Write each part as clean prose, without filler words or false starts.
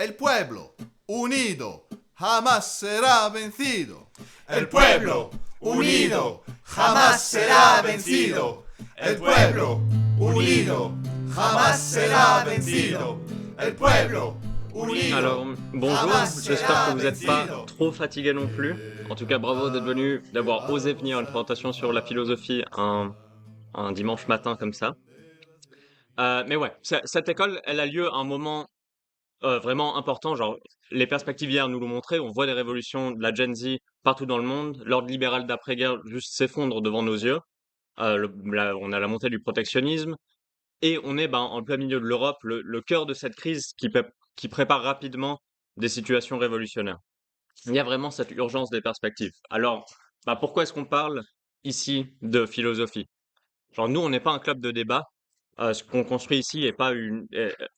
El pueblo unido jamás será vencido. El pueblo unido jamás será vencido. El pueblo unido jamás será vencido. El pueblo unido. Alors, bonjour, j'espère que vous n'êtes pas trop fatigué non plus. En tout cas, bravo d'être venu, d'avoir osé venir à une présentation sur la philosophie un dimanche matin comme ça. Mais ouais, cette école, elle a lieu à un moment vraiment important. Genre, les perspectives hier nous l'ont montré, on voit des révolutions de la Gen Z partout dans le monde. L'ordre libéral d'après-guerre juste s'effondre devant nos yeux. On a la montée du protectionnisme. Et on est en plein milieu de l'Europe, le cœur de cette crise qui prépare rapidement des situations révolutionnaires. Il y a vraiment cette urgence des perspectives. Alors, pourquoi est-ce qu'on parle ici de philosophie? Genre, nous, on n'est pas un club de débat. Ce qu'on construit ici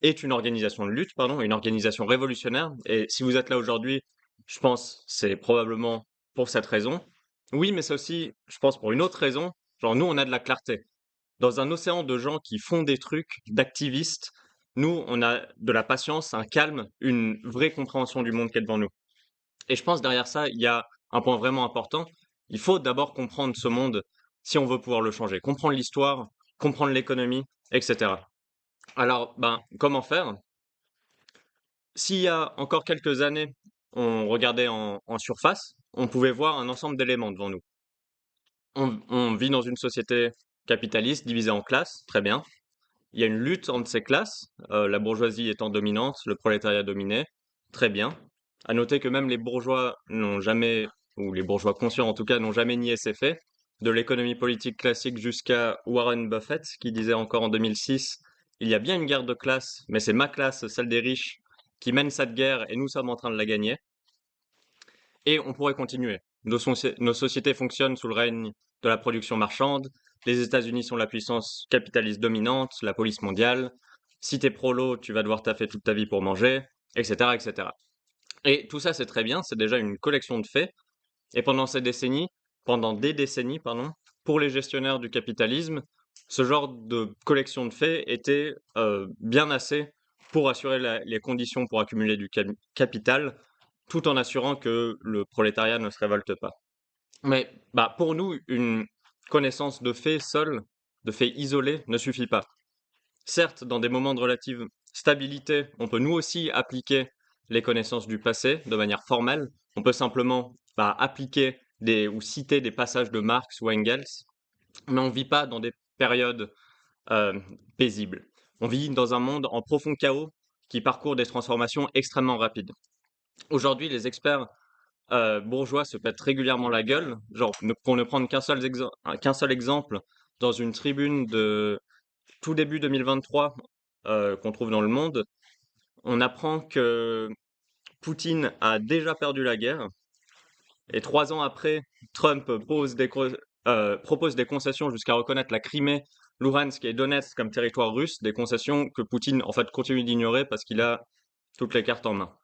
est une organisation de lutte, pardon, une organisation révolutionnaire. Et si vous êtes là aujourd'hui, je pense, c'est probablement pour cette raison. Oui, mais c'est aussi, je pense, pour une autre raison. Genre, nous, on a de la clarté. Dans un océan de gens qui font des trucs, d'activistes, nous, on a de la patience, un calme, une vraie compréhension du monde qui est devant nous. Et je pense derrière ça, il y a un point vraiment important. Il faut d'abord comprendre ce monde si on veut pouvoir le changer. Comprendre l'histoire, comprendre l'économie, etc. Alors, comment faire? S'il y a encore quelques années, on regardait en surface, on pouvait voir un ensemble d'éléments devant nous. On vit dans une société capitaliste divisée en classes, très bien. Il y a une lutte entre ces classes, la bourgeoisie étant dominante, le prolétariat dominé. Très bien. À noter que même les bourgeois n'ont jamais, ou les bourgeois conscients en tout cas, n'ont jamais nié ces faits. De l'économie politique classique jusqu'à Warren Buffett, qui disait encore en 2006, il y a bien une guerre de classe, mais c'est ma classe, celle des riches, qui mène cette guerre et nous sommes en train de la gagner. Et on pourrait continuer. Nos sociétés fonctionnent sous le règne de la production marchande. Les États-Unis sont la puissance capitaliste dominante, la police mondiale. Si t'es prolo, tu vas devoir taffer toute ta vie pour manger, etc., etc. Et tout ça, c'est très bien, c'est déjà une collection de faits. Et pendant des décennies, pardon, pour les gestionnaires du capitalisme, ce genre de collection de faits était bien assez pour assurer les conditions pour accumuler du capital, tout en assurant que le prolétariat ne se révolte pas. Mais pour nous, une connaissance de faits seuls, de faits isolés, ne suffit pas. Certes, dans des moments de relative stabilité, on peut nous aussi appliquer les connaissances du passé de manière formelle. On peut simplement appliquer ou citer des passages de Marx ou Engels, mais on ne vit pas dans des périodes euh, paisibles. On vit dans un monde en profond chaos qui parcourt des transformations extrêmement rapides. Aujourd'hui, les experts bourgeois se pètent régulièrement la gueule. Genre, pour ne prendre qu'un seul exemple, dans une tribune de tout début 2023 qu'on trouve dans Le Monde, on apprend que Poutine a déjà perdu la guerre. Et 3 ans après, Trump propose des concessions jusqu'à reconnaître la Crimée, Louhansk et Donetsk comme territoire russe, des concessions que Poutine en fait continue d'ignorer parce qu'il a toutes les cartes en main.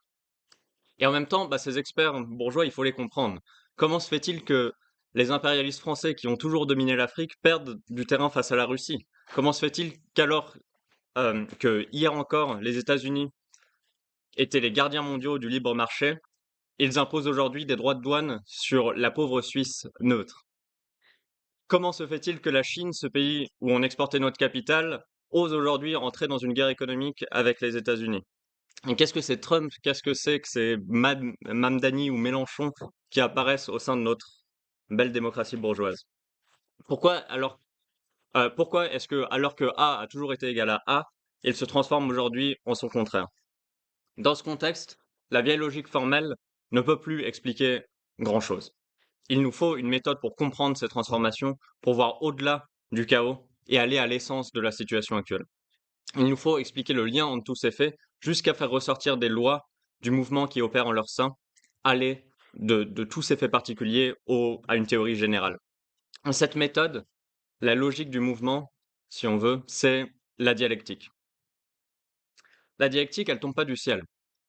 Et en même temps, ces experts bourgeois, il faut les comprendre. Comment se fait-il que les impérialistes français qui ont toujours dominé l'Afrique perdent du terrain face à la Russie? Comment se fait-il que hier encore, les États-Unis étaient les gardiens mondiaux du libre marché, ils imposent aujourd'hui des droits de douane sur la pauvre Suisse neutre? Comment se fait-il que la Chine, ce pays où on exportait notre capital, ose aujourd'hui entrer dans une guerre économique avec les États-Unis? Et qu'est-ce que c'est Trump? Qu'est-ce que c'est Mamdani ou Mélenchon qui apparaissent au sein de notre belle démocratie bourgeoise? Pourquoi est-ce que, alors que A a toujours été égal à A, il se transforme aujourd'hui en son contraire? Dans ce contexte, la vieille logique formelle ne peut plus expliquer grand-chose. Il nous faut une méthode pour comprendre ces transformations, pour voir au-delà du chaos et aller à l'essence de la situation actuelle. Il nous faut expliquer le lien entre tous ces faits jusqu'à faire ressortir des lois du mouvement qui opère en leur sein, aller de tous ces faits particuliers à une théorie générale. Cette méthode, la logique du mouvement, si on veut, c'est la dialectique. La dialectique, elle tombe pas du ciel.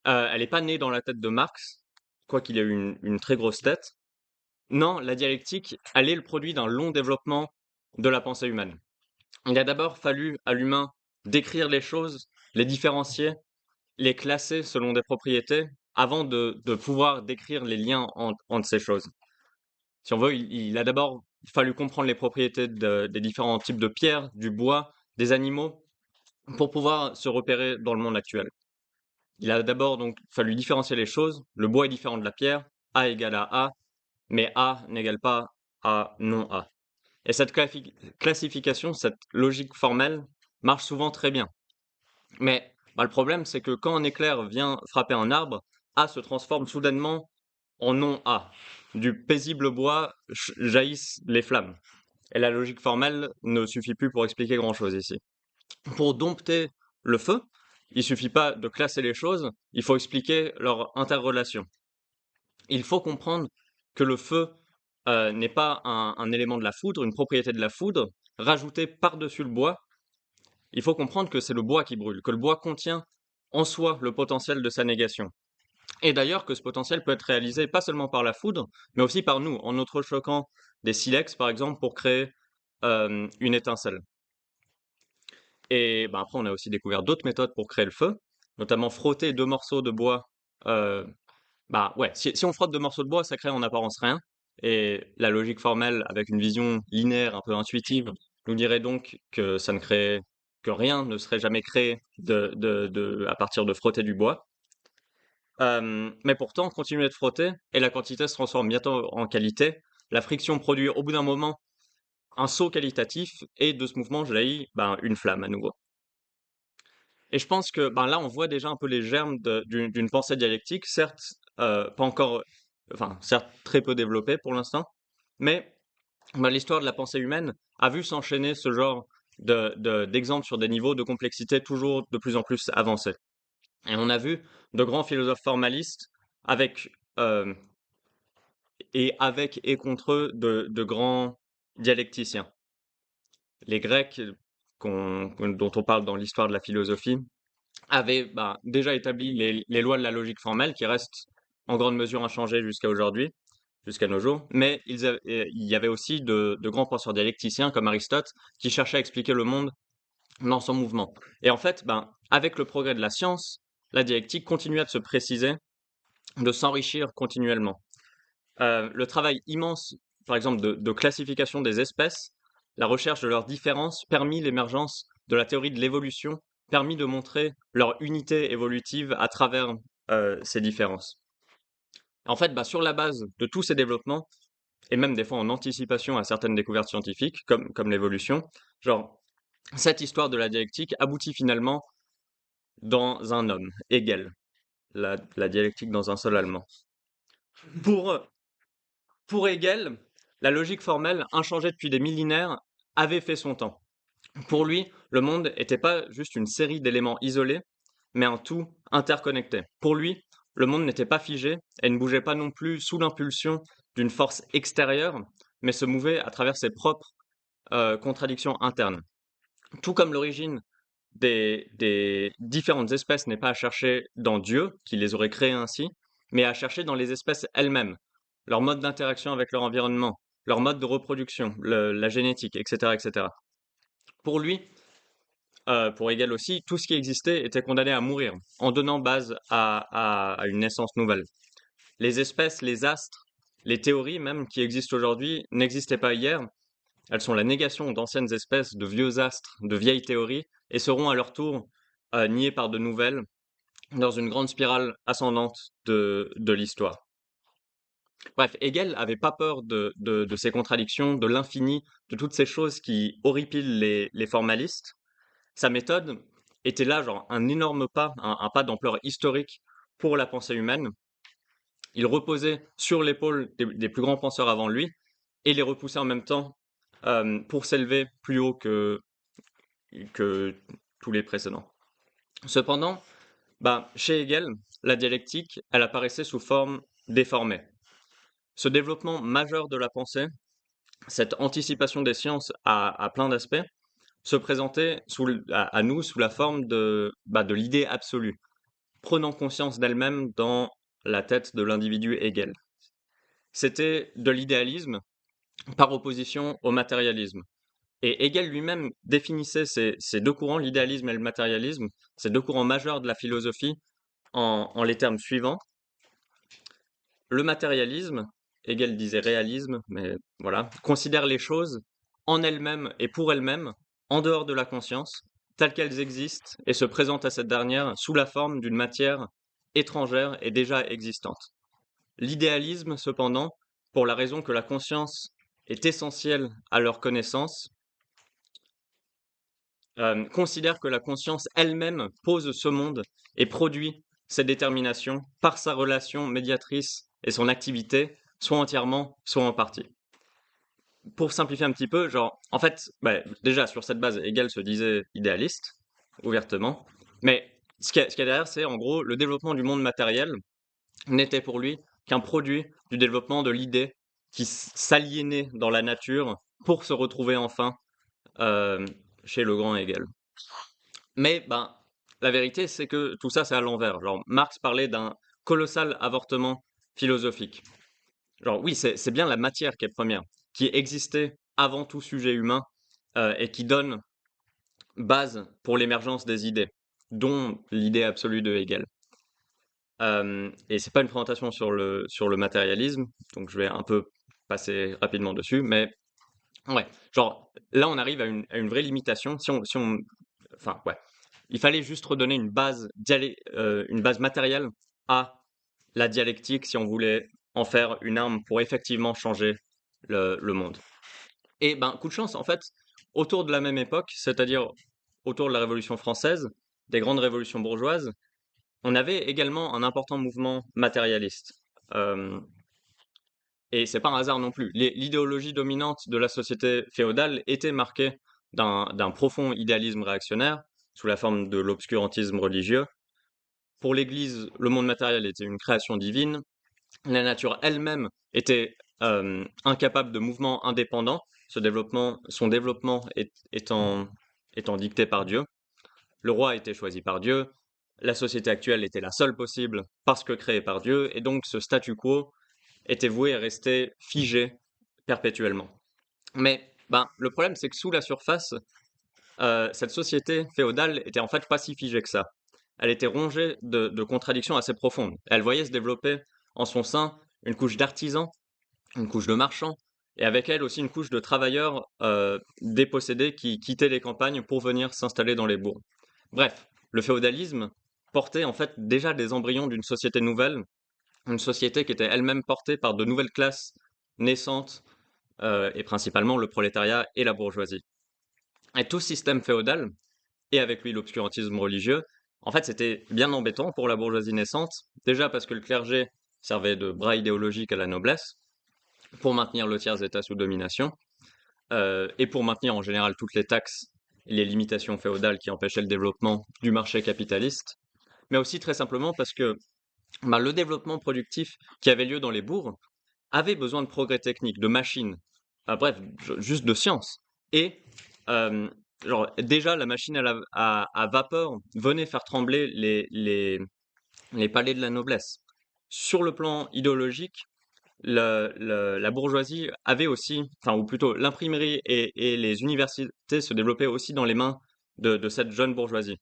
Elle n'est pas née dans la tête de Marx, quoiqu'il ait eu une très grosse tête. Non, la dialectique, elle est le produit d'un long développement de la pensée humaine. Il a d'abord fallu à l'humain décrire les choses, les différencier, les classer selon des propriétés avant de pouvoir décrire les liens entre ces choses. Si on veut, il a d'abord fallu comprendre les propriétés des différents types de pierres, du bois, des animaux, pour pouvoir se repérer dans le monde actuel. Il a d'abord donc fallu différencier les choses. Le bois est différent de la pierre, A égale à A, mais A n'égale pas à non A. Et cette classification, cette logique formelle, marche souvent très bien. Mais le problème, c'est que quand un éclair vient frapper un arbre, A se transforme soudainement en non A. Du paisible bois jaillissent les flammes. Et la logique formelle ne suffit plus pour expliquer grand-chose ici. Pour dompter le feu, il suffit pas de classer les choses, il faut expliquer leur interrelation. Il faut comprendre que le feu n'est pas un élément de la foudre, une propriété de la foudre, rajouté par-dessus le bois. Il faut comprendre que c'est le bois qui brûle, que le bois contient en soi le potentiel de sa négation. Et d'ailleurs que ce potentiel peut être réalisé pas seulement par la foudre, mais aussi par nous, en entrechoquant des silex par exemple pour créer une étincelle. Et après on a aussi découvert d'autres méthodes pour créer le feu, notamment frotter 2 morceaux de bois. Ouais, si on frotte 2 morceaux de bois, ça crée en apparence rien. Et la logique formelle, avec une vision linéaire un peu intuitive, nous dirait donc que que rien ne serait jamais créé à partir de frotter du bois. Mais pourtant, continuer de frotter et la quantité se transforme bientôt en qualité. La friction produit au bout d'un moment un saut qualitatif et de ce mouvement jaillit une flamme à nouveau. Et je pense que là, on voit déjà un peu les germes d'une pensée dialectique, certes pas encore, enfin certes très peu développée pour l'instant, mais l'histoire de la pensée humaine a vu s'enchaîner ce genre d'exemples sur des niveaux de complexité toujours de plus en plus avancés. Et on a vu de grands philosophes formalistes avec et contre eux de grands dialecticiens. Les Grecs, dont on parle dans l'histoire de la philosophie, avaient déjà établi les lois de la logique formelle qui restent en grande mesure inchangées jusqu'à aujourd'hui, jusqu'à nos jours, mais il y avait aussi de grands penseurs dialecticiens comme Aristote qui cherchaient à expliquer le monde dans son mouvement. Et en fait, avec le progrès de la science, la dialectique continuait de se préciser, de s'enrichir continuellement. Le travail immense, par exemple, de classification des espèces, la recherche de leurs différences permit l'émergence de la théorie de l'évolution, permit de montrer leur unité évolutive à travers ces différences. En fait, sur la base de tous ces développements, et même des fois en anticipation à certaines découvertes scientifiques, comme l'évolution, genre, cette histoire de la dialectique aboutit finalement dans un homme, Hegel, la dialectique dans un seul allemand. Pour Hegel, la logique formelle, inchangée depuis des millénaires, avait fait son temps. Pour lui, le monde n'était pas juste une série d'éléments isolés, mais un tout interconnecté. Pour lui, le monde n'était pas figé et ne bougeait pas non plus sous l'impulsion d'une force extérieure, mais se mouvait à travers ses propres contradictions internes. Tout comme l'origine des différentes espèces n'est pas à chercher dans Dieu, qui les aurait créées ainsi, mais à chercher dans les espèces elles-mêmes, leur mode d'interaction avec leur environnement, leur mode de reproduction, la génétique, etc., etc. Pour lui, pour Hegel aussi, tout ce qui existait était condamné à mourir, en donnant base à une naissance nouvelle. Les espèces, les astres, les théories même qui existent aujourd'hui n'existaient pas hier. Elles sont la négation d'anciennes espèces, de vieux astres, de vieilles théories, et seront à leur tour niées par de nouvelles, dans une grande spirale ascendante de l'histoire. Bref, Hegel avait pas peur de ces contradictions, de l'infini, de toutes ces choses qui horripilent les formalistes. Sa méthode était là, genre un énorme pas, un pas d'ampleur historique pour la pensée humaine. Il reposait sur l'épaule des plus grands penseurs avant lui et les repoussait en même temps pour s'élever plus haut que tous les précédents. Cependant, chez Hegel, la dialectique, elle apparaissait sous forme déformée. Ce développement majeur de la pensée, cette anticipation des sciences à plein d'aspects, se présentait à nous sous la forme de l'idée absolue, prenant conscience d'elle-même dans la tête de l'individu Hegel. C'était de l'idéalisme par opposition au matérialisme. Et Hegel lui-même définissait ces deux courants, l'idéalisme et le matérialisme, ces deux courants majeurs de la philosophie, en les termes suivants. Le matérialisme, Hegel disait réalisme, mais voilà, considère les choses en elles-mêmes et pour elles-mêmes, en dehors de la conscience, telles qu'elles existent et se présentent à cette dernière sous la forme d'une matière étrangère et déjà existante. L'idéalisme, cependant, pour la raison que la conscience est essentielle à leur connaissance, considère que la conscience elle-même pose ce monde et produit cette détermination par sa relation médiatrice et son activité, soit entièrement, soit en partie. Pour simplifier un petit peu, genre, en fait, déjà sur cette base, Hegel se disait idéaliste, ouvertement, mais ce qu'il y a derrière, c'est en gros le développement du monde matériel n'était pour lui qu'un produit du développement de l'idée qui s'aliénait dans la nature pour se retrouver enfin euh, chez le grand Hegel. Mais la vérité, c'est que tout ça, c'est à l'envers. Genre, Marx parlait d'un colossal avortement philosophique. Genre, oui, c'est bien la matière qui est première, qui existait avant tout sujet humain et qui donne base pour l'émergence des idées, dont l'idée absolue de Hegel. Et c'est pas une présentation sur le matérialisme, donc je vais un peu passer rapidement dessus, mais ouais, genre là on arrive à une vraie limitation. Enfin ouais, il fallait juste redonner une base matérielle à la dialectique si on voulait en faire une arme pour effectivement changer le monde. Et coup de chance, en fait, autour de la même époque, c'est-à-dire autour de la Révolution française, des grandes révolutions bourgeoises, on avait également un important mouvement matérialiste. Euh, et c'est pas un hasard non plus. L'idéologie dominante de la société féodale était marquée d'un profond idéalisme réactionnaire, sous la forme de l'obscurantisme religieux. Pour l'Église, le monde matériel était une création divine. La nature elle-même était incapable de mouvement indépendant, son développement étant dicté par Dieu. Le roi était choisi par Dieu. La société actuelle était la seule possible parce que créée par Dieu, et donc ce statu quo était voué à rester figé perpétuellement. Mais le problème, c'est que sous la surface, cette société féodale était en fait pas si figée que ça. Elle était rongée de contradictions assez profondes. Elle voyait se développer en son sein une couche d'artisans, une couche de marchands, et avec elle aussi une couche de travailleurs dépossédés qui quittaient les campagnes pour venir s'installer dans les bourgs. Bref, le féodalisme portait en fait déjà des embryons d'une société nouvelle, une société qui était elle-même portée par de nouvelles classes naissantes, et principalement le prolétariat et la bourgeoisie. Et tout système féodal, et avec lui l'obscurantisme religieux, en fait c'était bien embêtant pour la bourgeoisie naissante, déjà parce que le clergé servait de bras idéologique à la noblesse, pour maintenir le tiers-état sous domination, et pour maintenir en général toutes les taxes et les limitations féodales qui empêchaient le développement du marché capitaliste, mais aussi très simplement parce que le développement productif qui avait lieu dans les bourgs avait besoin de progrès techniques, de machines, bref, juste de science. Et déjà, la machine à vapeur venait faire trembler les palais de la noblesse. Sur le plan idéologique, la bourgeoisie avait aussi, enfin, ou plutôt l'imprimerie et les universités se développaient aussi dans les mains de cette jeune bourgeoisie.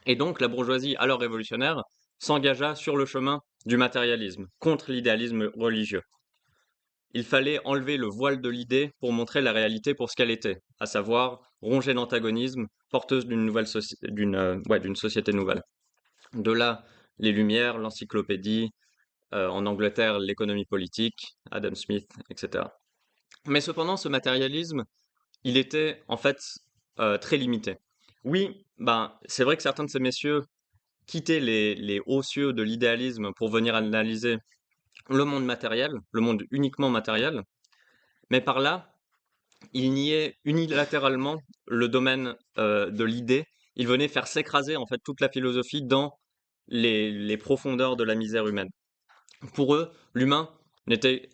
Et donc la bourgeoisie, alors révolutionnaire, s'engagea sur le chemin du matérialisme, contre l'idéalisme religieux. Il fallait enlever le voile de l'idée pour montrer la réalité pour ce qu'elle était, à savoir rongée d'antagonisme, porteuse d'une société nouvelle. De là, les Lumières, l'encyclopédie, en Angleterre, l'économie politique, Adam Smith, etc. Mais cependant, ce matérialisme, il était en fait très limité. Oui, c'est vrai que certains de ces messieurs quittaient les hauts cieux de l'idéalisme pour venir analyser le monde matériel, le monde uniquement matériel, mais par là, ils niaient unilatéralement le domaine de l'idée. Ils venaient faire s'écraser en fait toute la philosophie dans les profondeurs de la misère humaine. Pour eux, l'humain n'était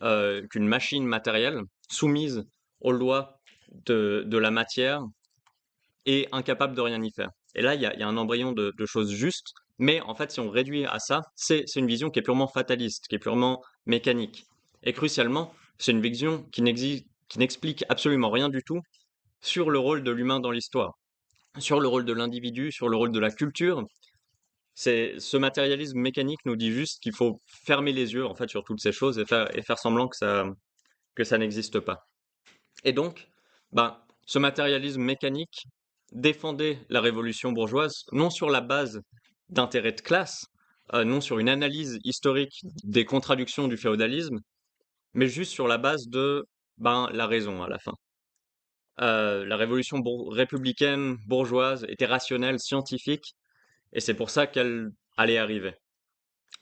qu'une machine matérielle soumise aux lois de la matière et incapable de rien y faire. Et là, il y a un embryon de choses justes, mais en fait, si on réduit à ça, c'est une vision qui est purement fataliste, qui est purement mécanique. Et crucialement, c'est une vision qui n'explique absolument rien du tout sur le rôle de l'humain dans l'histoire, sur le rôle de l'individu, sur le rôle de la culture. Ce matérialisme mécanique nous dit juste qu'il faut fermer les yeux en fait sur toutes ces choses et faire semblant que ça n'existe pas. Et donc, ben, ce matérialisme mécanique défendait la révolution bourgeoise non sur la base d'intérêts de classe, non sur une analyse historique des contradictions du féodalisme, mais juste sur la base de la raison à la fin. La révolution républicaine bourgeoise était rationnelle, scientifique, et c'est pour ça qu'elle allait arriver.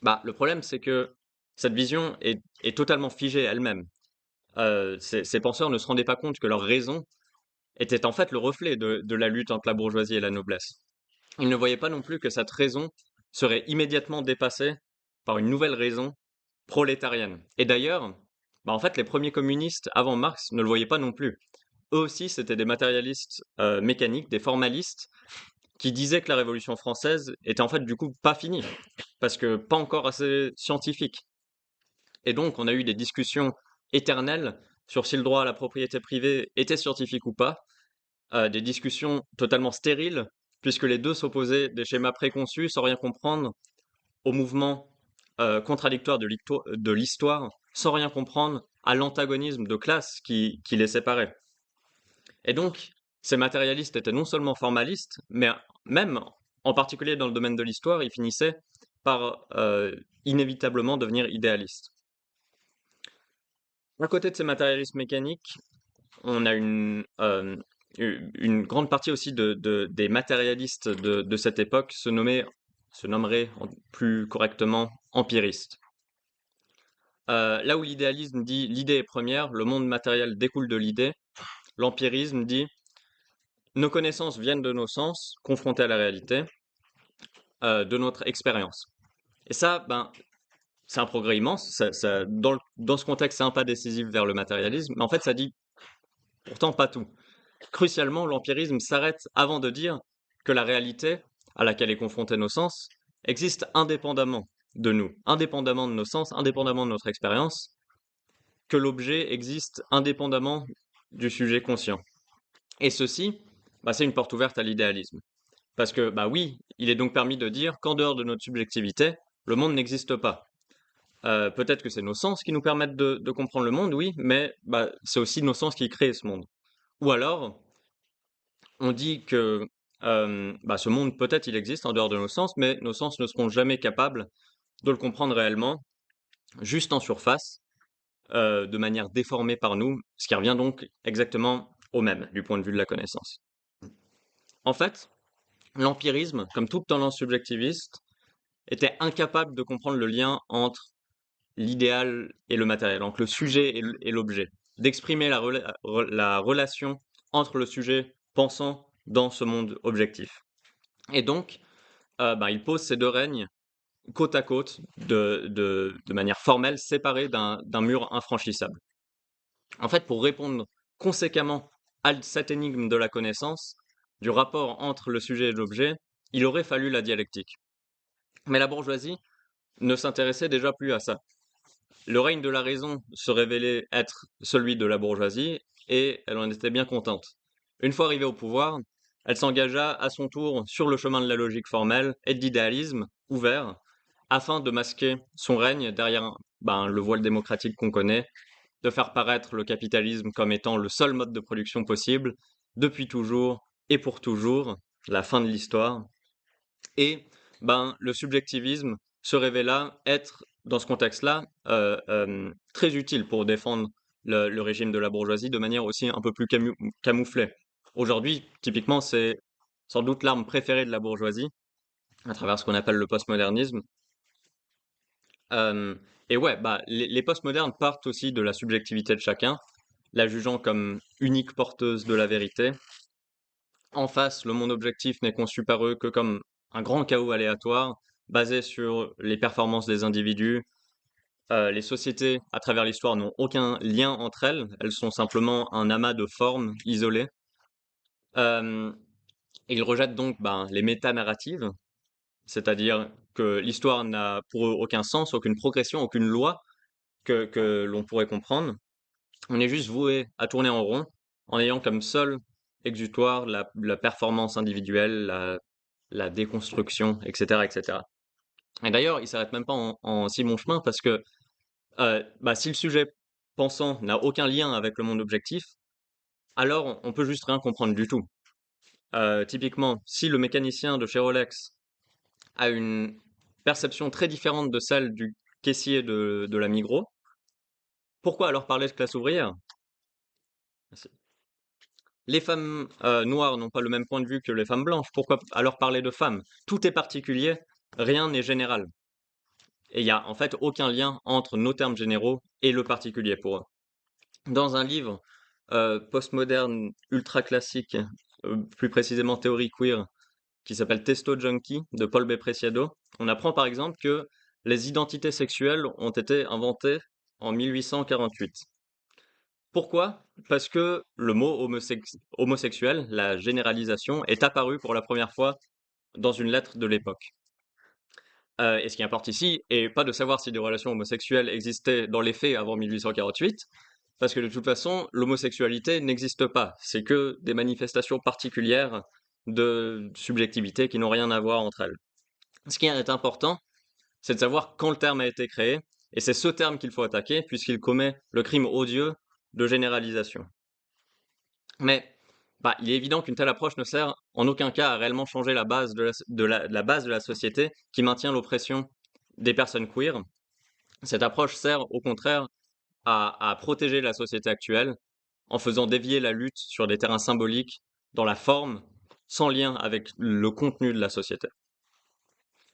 Le problème, c'est que cette vision est totalement figée elle-même. Ces penseurs ne se rendaient pas compte que leur raison était en fait le reflet de la lutte entre la bourgeoisie et la noblesse. Ils ne voyaient pas non plus que cette raison serait immédiatement dépassée par une nouvelle raison prolétarienne. Et d'ailleurs, en fait, les premiers communistes avant Marx ne le voyaient pas non plus. Eux aussi, c'était des matérialistes mécaniques, des formalistes, qui disaient que la Révolution française était en fait du coup pas finie, parce que pas encore assez scientifique. Et donc, on a eu des discussions éternelles sur si le droit à la propriété privée était scientifique ou pas, des discussions totalement stériles, puisque les deux s'opposaient des schémas préconçus sans rien comprendre au mouvement contradictoire de l'histoire, sans rien comprendre à l'antagonisme de classe qui les séparait. Et donc, ces matérialistes étaient non seulement formalistes, mais même, en particulier dans le domaine de l'histoire, ils finissaient par inévitablement devenir idéalistes. À côté de ces matérialistes mécaniques, on a une grande partie aussi des matérialistes de cette époque se nommeraient plus correctement empiristes. Là où l'idéalisme dit l'idée est première, le monde matériel découle de l'idée, l'empirisme dit nos connaissances viennent de nos sens, confrontés à la réalité, de notre expérience. Et ça, c'est un progrès immense. Dans ce contexte, c'est un pas décisif vers le matérialisme, mais en fait, ça dit pourtant pas tout. Crucialement, l'empirisme s'arrête avant de dire que la réalité à laquelle est confrontés nos sens existe indépendamment de nous, indépendamment de nos sens, indépendamment de notre expérience, que l'objet existe indépendamment du sujet conscient. Et ceci, c'est une porte ouverte à l'idéalisme. Parce que, oui, il est donc permis de dire qu'en dehors de notre subjectivité, le monde n'existe pas. Peut-être que c'est nos sens qui nous permettent de comprendre le monde, oui, mais c'est aussi nos sens qui créent ce monde. Ou alors, on dit que ce monde, peut-être, il existe en dehors de nos sens, mais nos sens ne seront jamais capables de le comprendre réellement, juste en surface, de manière déformée par nous, ce qui revient donc exactement au même, du point de vue de la connaissance. En fait, l'empirisme, comme toute tendance subjectiviste, était incapable de comprendre le lien entre l'idéal et le matériel, entre le sujet et l'objet, d'exprimer la relation entre le sujet pensant dans ce monde objectif. Et donc, il pose ces deux règnes côte à côte, de manière formelle, séparés d'un mur infranchissable. En fait, pour répondre conséquemment à cette énigme de la connaissance, du rapport entre le sujet et l'objet, il aurait fallu la dialectique. Mais la bourgeoisie ne s'intéressait déjà plus à ça. Le règne de la raison se révélait être celui de la bourgeoisie, et elle en était bien contente. Une fois arrivée au pouvoir, elle s'engagea à son tour sur le chemin de la logique formelle et de l'idéalisme ouvert, afin de masquer son règne derrière le voile démocratique qu'on connaît, de faire paraître le capitalisme comme étant le seul mode de production possible, depuis toujours et pour toujours, la fin de l'histoire. Et le subjectivisme se révéla être, dans ce contexte-là, très utile pour défendre le régime de la bourgeoisie de manière aussi un peu plus camouflée. Aujourd'hui, typiquement, c'est sans doute l'arme préférée de la bourgeoisie, à travers ce qu'on appelle le postmodernisme. Et ouais, les postmodernes partent aussi de la subjectivité de chacun, la jugeant comme unique porteuse de la vérité. En face, le monde objectif n'est conçu par eux que comme un grand chaos aléatoire, basé sur les performances des individus. Les sociétés, à travers l'histoire, n'ont aucun lien entre elles, elles sont simplement un amas de formes isolées. Ils rejettent donc les méta-narratives, c'est-à-dire que l'histoire n'a pour eux aucun sens, aucune progression, aucune loi que l'on pourrait comprendre. On est juste voué à tourner en rond, en ayant comme seule exutoire, la performance individuelle, la déconstruction, etc., etc. Et d'ailleurs, il s'arrête même pas en si bon chemin parce que si le sujet pensant n'a aucun lien avec le monde objectif, alors on peut juste rien comprendre du tout. Typiquement, si le mécanicien de chez Rolex a une perception très différente de celle du caissier de la Migros, pourquoi alors parler de classe ouvrière? Les femmes noires n'ont pas le même point de vue que les femmes blanches, pourquoi alors parler de femmes? Tout est particulier, rien n'est général. Et il n'y a en fait aucun lien entre nos termes généraux et le particulier pour eux. Dans un livre postmoderne ultra classique, plus précisément théorie queer, qui s'appelle Testo Junkie de Paul B. Preciado, on apprend par exemple que les identités sexuelles ont été inventées en 1848. Pourquoi? Parce que le mot homosexuel, la généralisation, est apparu pour la première fois dans une lettre de l'époque. Et ce qui importe ici est pas de savoir si des relations homosexuelles existaient dans les faits avant 1848, parce que de toute façon, l'homosexualité n'existe pas. C'est que des manifestations particulières de subjectivité qui n'ont rien à voir entre elles. Ce qui est important, c'est de savoir quand le terme a été créé, et c'est ce terme qu'il faut attaquer, puisqu'il commet le crime odieux de généralisation. Mais il est évident qu'une telle approche ne sert en aucun cas à réellement changer la base la base de la société qui maintient l'oppression des personnes queer. Cette approche sert au contraire à protéger la société actuelle en faisant dévier la lutte sur des terrains symboliques dans la forme, sans lien avec le contenu de la société.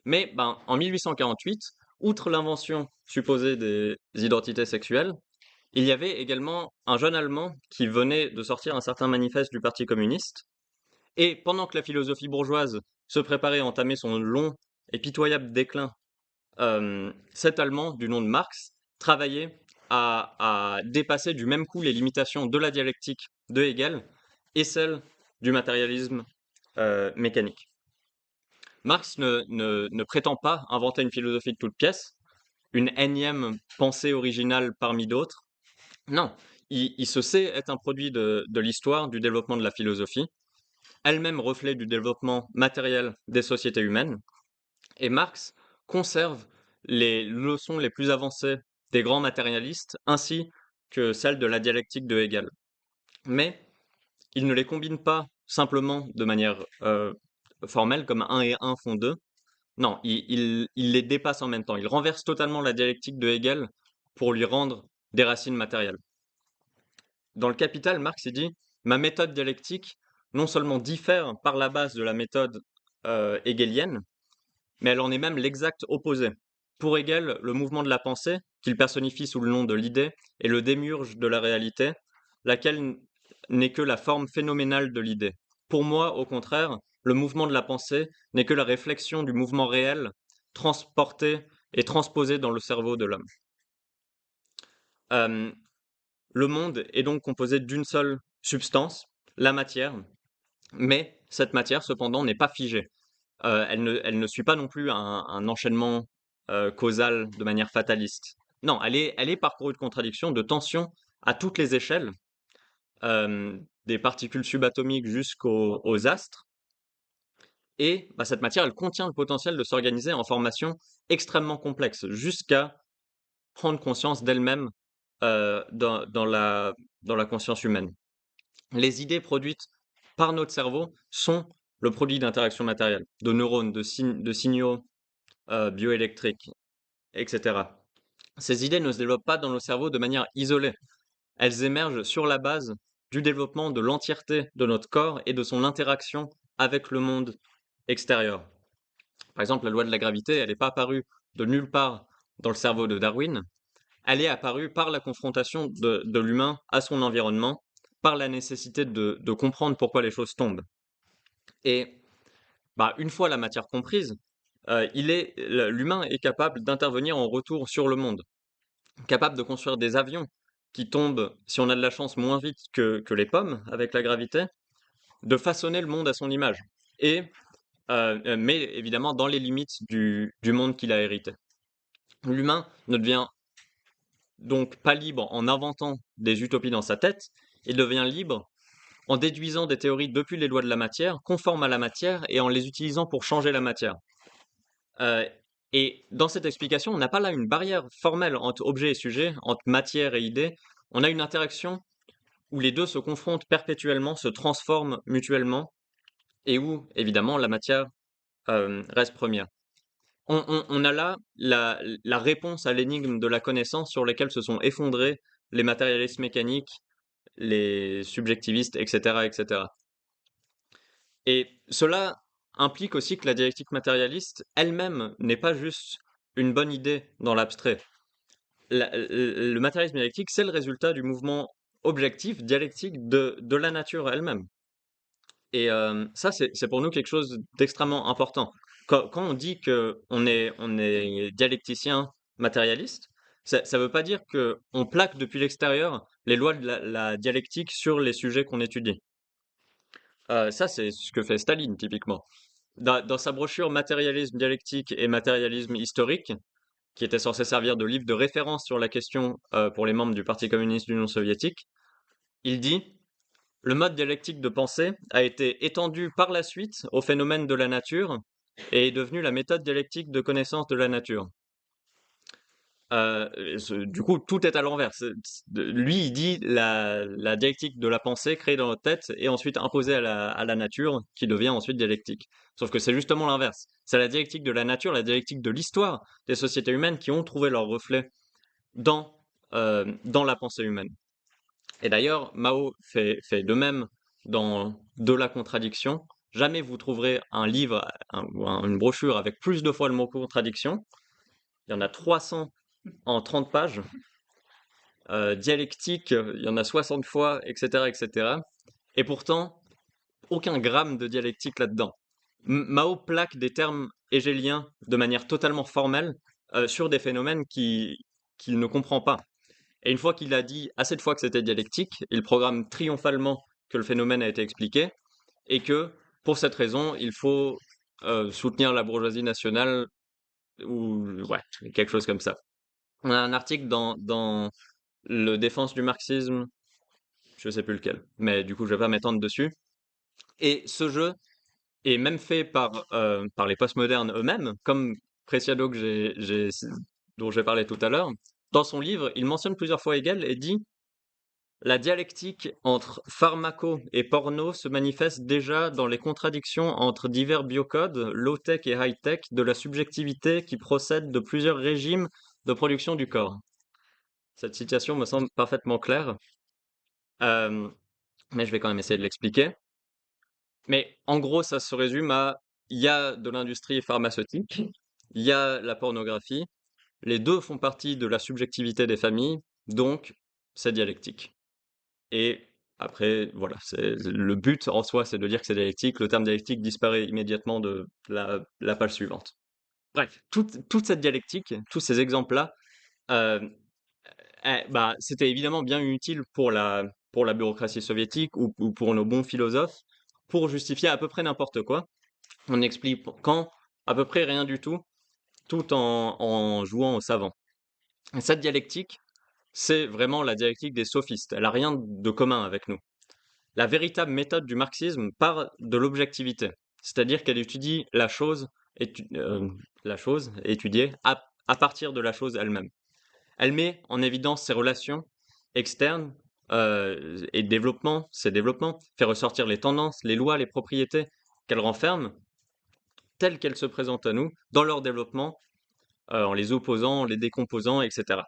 Mais en 1848, outre l'invention supposée des identités sexuelles, il y avait également un jeune Allemand qui venait de sortir un certain manifeste du Parti communiste, et pendant que la philosophie bourgeoise se préparait à entamer son long et pitoyable déclin, cet Allemand, du nom de Marx, travaillait à dépasser du même coup les limitations de la dialectique de Hegel et celles du matérialisme mécanique. Marx ne prétend pas inventer une philosophie de toute pièce, une énième pensée originale parmi d'autres. Non, il se sait être un produit de l'histoire, du développement de la philosophie, elle-même reflet du développement matériel des sociétés humaines, et Marx conserve les leçons les plus avancées des grands matérialistes, ainsi que celles de la dialectique de Hegel. Mais il ne les combine pas simplement de manière formelle, comme 1 et 1 font 2. Non, il les dépasse en même temps. Il renverse totalement la dialectique de Hegel pour lui rendre des racines matérielles. Dans le Capital, Marx dit « Ma méthode dialectique non seulement diffère par la base de la méthode hegelienne, mais elle en est même l'exact opposé. Pour Hegel, le mouvement de la pensée, qu'il personnifie sous le nom de l'idée, est le démiurge de la réalité, laquelle n'est que la forme phénoménale de l'idée. Pour moi, au contraire, le mouvement de la pensée n'est que la réflexion du mouvement réel, transporté et transposé dans le cerveau de l'homme. Le monde est donc composé d'une seule substance, la matière, mais cette matière, cependant, n'est pas figée. Elle ne suit pas non plus un enchaînement causal de manière fataliste. Non, elle est parcourue de contradictions, de tensions à toutes les échelles, des particules subatomiques jusqu'aux astres. Et cette matière, elle contient le potentiel de s'organiser en formations extrêmement complexes, jusqu'à prendre conscience d'elle-même dans la conscience humaine. Les idées produites par notre cerveau sont le produit d'interactions matérielles, de neurones, de signaux bioélectriques, etc. Ces idées ne se développent pas dans nos cerveaux de manière isolée. Elles émergent sur la base du développement de l'entièreté de notre corps et de son interaction avec le monde extérieur. Par exemple, la loi de la gravité, elle n'est pas apparue de nulle part dans le cerveau de Darwin. Elle est apparue par la confrontation de l'humain à son environnement, par la nécessité de comprendre pourquoi les choses tombent. Et une fois la matière comprise, l'humain est capable d'intervenir en retour sur le monde, capable de construire des avions qui tombent, si on a de la chance, moins vite que les pommes avec la gravité, de façonner le monde à son image, mais évidemment dans les limites du monde qu'il a hérité. L'humain ne devient donc pas libre en inventant des utopies dans sa tête, il devient libre en déduisant des théories depuis les lois de la matière, conformes à la matière, et en les utilisant pour changer la matière. Et dans cette explication, on n'a pas là une barrière formelle entre objet et sujet, entre matière et idée. On a une interaction où les deux se confrontent perpétuellement, se transforment mutuellement, et où, évidemment, la matière reste première. On a là la réponse à l'énigme de la connaissance sur laquelle se sont effondrés les matérialistes mécaniques, les subjectivistes, etc., etc. Et cela implique aussi que la dialectique matérialiste elle-même n'est pas juste une bonne idée dans l'abstrait. Le matérialisme dialectique, c'est le résultat du mouvement objectif, dialectique de la nature elle-même. Et ça, c'est pour nous quelque chose d'extrêmement important. Quand on dit qu'on est dialecticien matérialiste, ça ne veut pas dire qu'on plaque depuis l'extérieur les lois de la dialectique sur les sujets qu'on étudie. Ça, c'est ce que fait Staline, typiquement. Dans sa brochure Matérialisme dialectique et matérialisme historique, qui était censé servir de livre de référence sur la question pour les membres du Parti communiste de l'Union soviétique, il dit: le mode dialectique de pensée a été étendu par la suite au phénomène de la nature et est devenu la méthode dialectique de connaissance de la nature. Du coup, tout est à l'envers. Lui, il dit la dialectique de la pensée créée dans notre tête et ensuite imposée à la nature qui devient ensuite dialectique. Sauf que c'est justement l'inverse. C'est la dialectique de la nature, la dialectique de l'histoire des sociétés humaines qui ont trouvé leur reflet dans la pensée humaine. Et d'ailleurs, Mao fait de même dans De la contradiction. Jamais vous trouverez un livre ou une brochure avec plus de fois le mot contradiction. Il y en a 300 en 30 pages. Dialectique, il y en a 60 fois, etc., etc. Et pourtant, aucun gramme de dialectique là-dedans. Mao plaque des termes hégéliens de manière totalement formelle sur des phénomènes qu'il ne comprend pas. Et une fois qu'il a dit assez de fois que c'était dialectique, il programme triomphalement que le phénomène a été expliqué et que, pour cette raison, il faut soutenir la bourgeoisie nationale ou ouais, quelque chose comme ça. On a un article dans le Défense du marxisme, je sais plus lequel, mais du coup je vais pas m'étendre dessus. Et ce jeu est même fait par les postmodernes eux-mêmes, comme Preciado dont j'ai parlé tout à l'heure. Dans son livre, il mentionne plusieurs fois Hegel et dit: la dialectique entre pharmaco et porno se manifeste déjà dans les contradictions entre divers biocodes, low-tech et high-tech, de la subjectivité qui procède de plusieurs régimes de production du corps. Cette citation me semble parfaitement claire, mais je vais quand même essayer de l'expliquer. Mais en gros, ça se résume à: il y a de l'industrie pharmaceutique, il y a la pornographie, les deux font partie de la subjectivité des familles, donc c'est dialectique. Et après, voilà, le but en soi, c'est de dire que c'est dialectique. Le terme dialectique disparaît immédiatement de la page suivante. Bref, toute cette dialectique, tous ces exemples-là, c'était évidemment bien utile pour la bureaucratie soviétique ou pour nos bons philosophes pour justifier à peu près n'importe quoi. On explique quand à peu près rien du tout, tout en jouant au savant. Et cette dialectique, c'est vraiment la dialectique des sophistes. Elle n'a rien de commun avec nous. La véritable méthode du marxisme part de l'objectivité, c'est-à-dire qu'elle étudie la chose étudiée à partir de la chose elle-même. Elle met en évidence ses relations externes et ses développements, fait ressortir les tendances, les lois, les propriétés qu'elle renferme, telles qu'elles se présentent à nous, dans leur développement, en les opposant, en les décomposant, etc.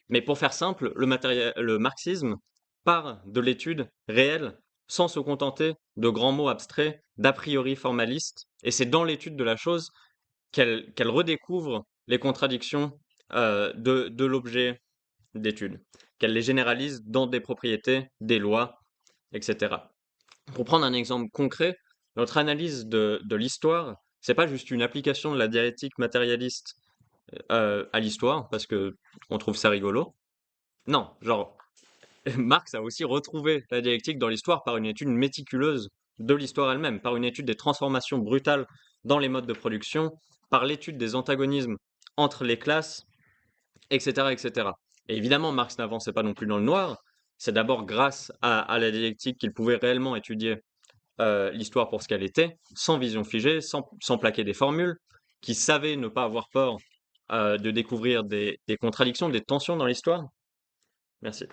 Mais pour faire simple, le marxisme part de l'étude réelle sans se contenter de grands mots abstraits, d'a priori formalistes, et c'est dans l'étude de la chose qu'elle redécouvre les contradictions de l'objet d'étude, qu'elle les généralise dans des propriétés, des lois, etc. Pour prendre un exemple concret, notre analyse de l'histoire, c'est pas juste une application de la dialectique matérialiste à l'histoire, parce que on trouve ça rigolo. Non, genre, Marx a aussi retrouvé la dialectique dans l'histoire par une étude méticuleuse de l'histoire elle-même, par une étude des transformations brutales dans les modes de production, par l'étude des antagonismes entre les classes, etc., etc. Et évidemment, Marx n'avançait pas non plus dans le noir. c'est d'abord grâce à la dialectique qu'ils pouvaient réellement étudier l'histoire pour ce qu'elle était, sans vision figée, sans plaquer des formules, qui savaient ne pas avoir peur de découvrir des contradictions, des tensions dans l'histoire. Merci.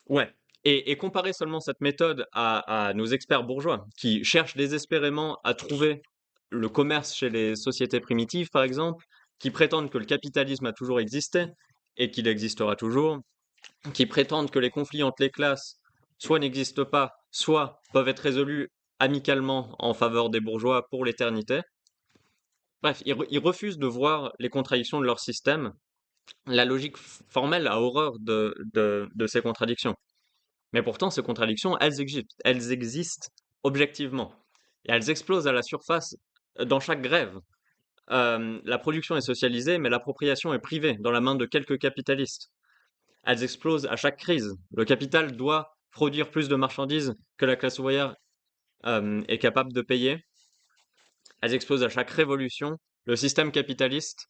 Ouais. Et comparer seulement cette méthode à nos experts bourgeois, qui cherchent désespérément à trouver le commerce chez les sociétés primitives, par exemple, qui prétendent que le capitalisme a toujours existé et qu'il existera toujours, qui prétendent que les conflits entre les classes soit n'existent pas, soit peuvent être résolus amicalement en faveur des bourgeois pour l'éternité. Bref, ils refusent de voir les contradictions de leur système. La logique formelle a horreur de ces contradictions. Mais pourtant, ces contradictions, elles existent objectivement. Et elles explosent à la surface dans chaque grève. La production est socialisée, mais l'appropriation est privée, dans la main de quelques capitalistes. Elles explosent à chaque crise. Le capital doit produire plus de marchandises que la classe ouvrière est capable de payer. Elles explosent à chaque révolution. Le système capitaliste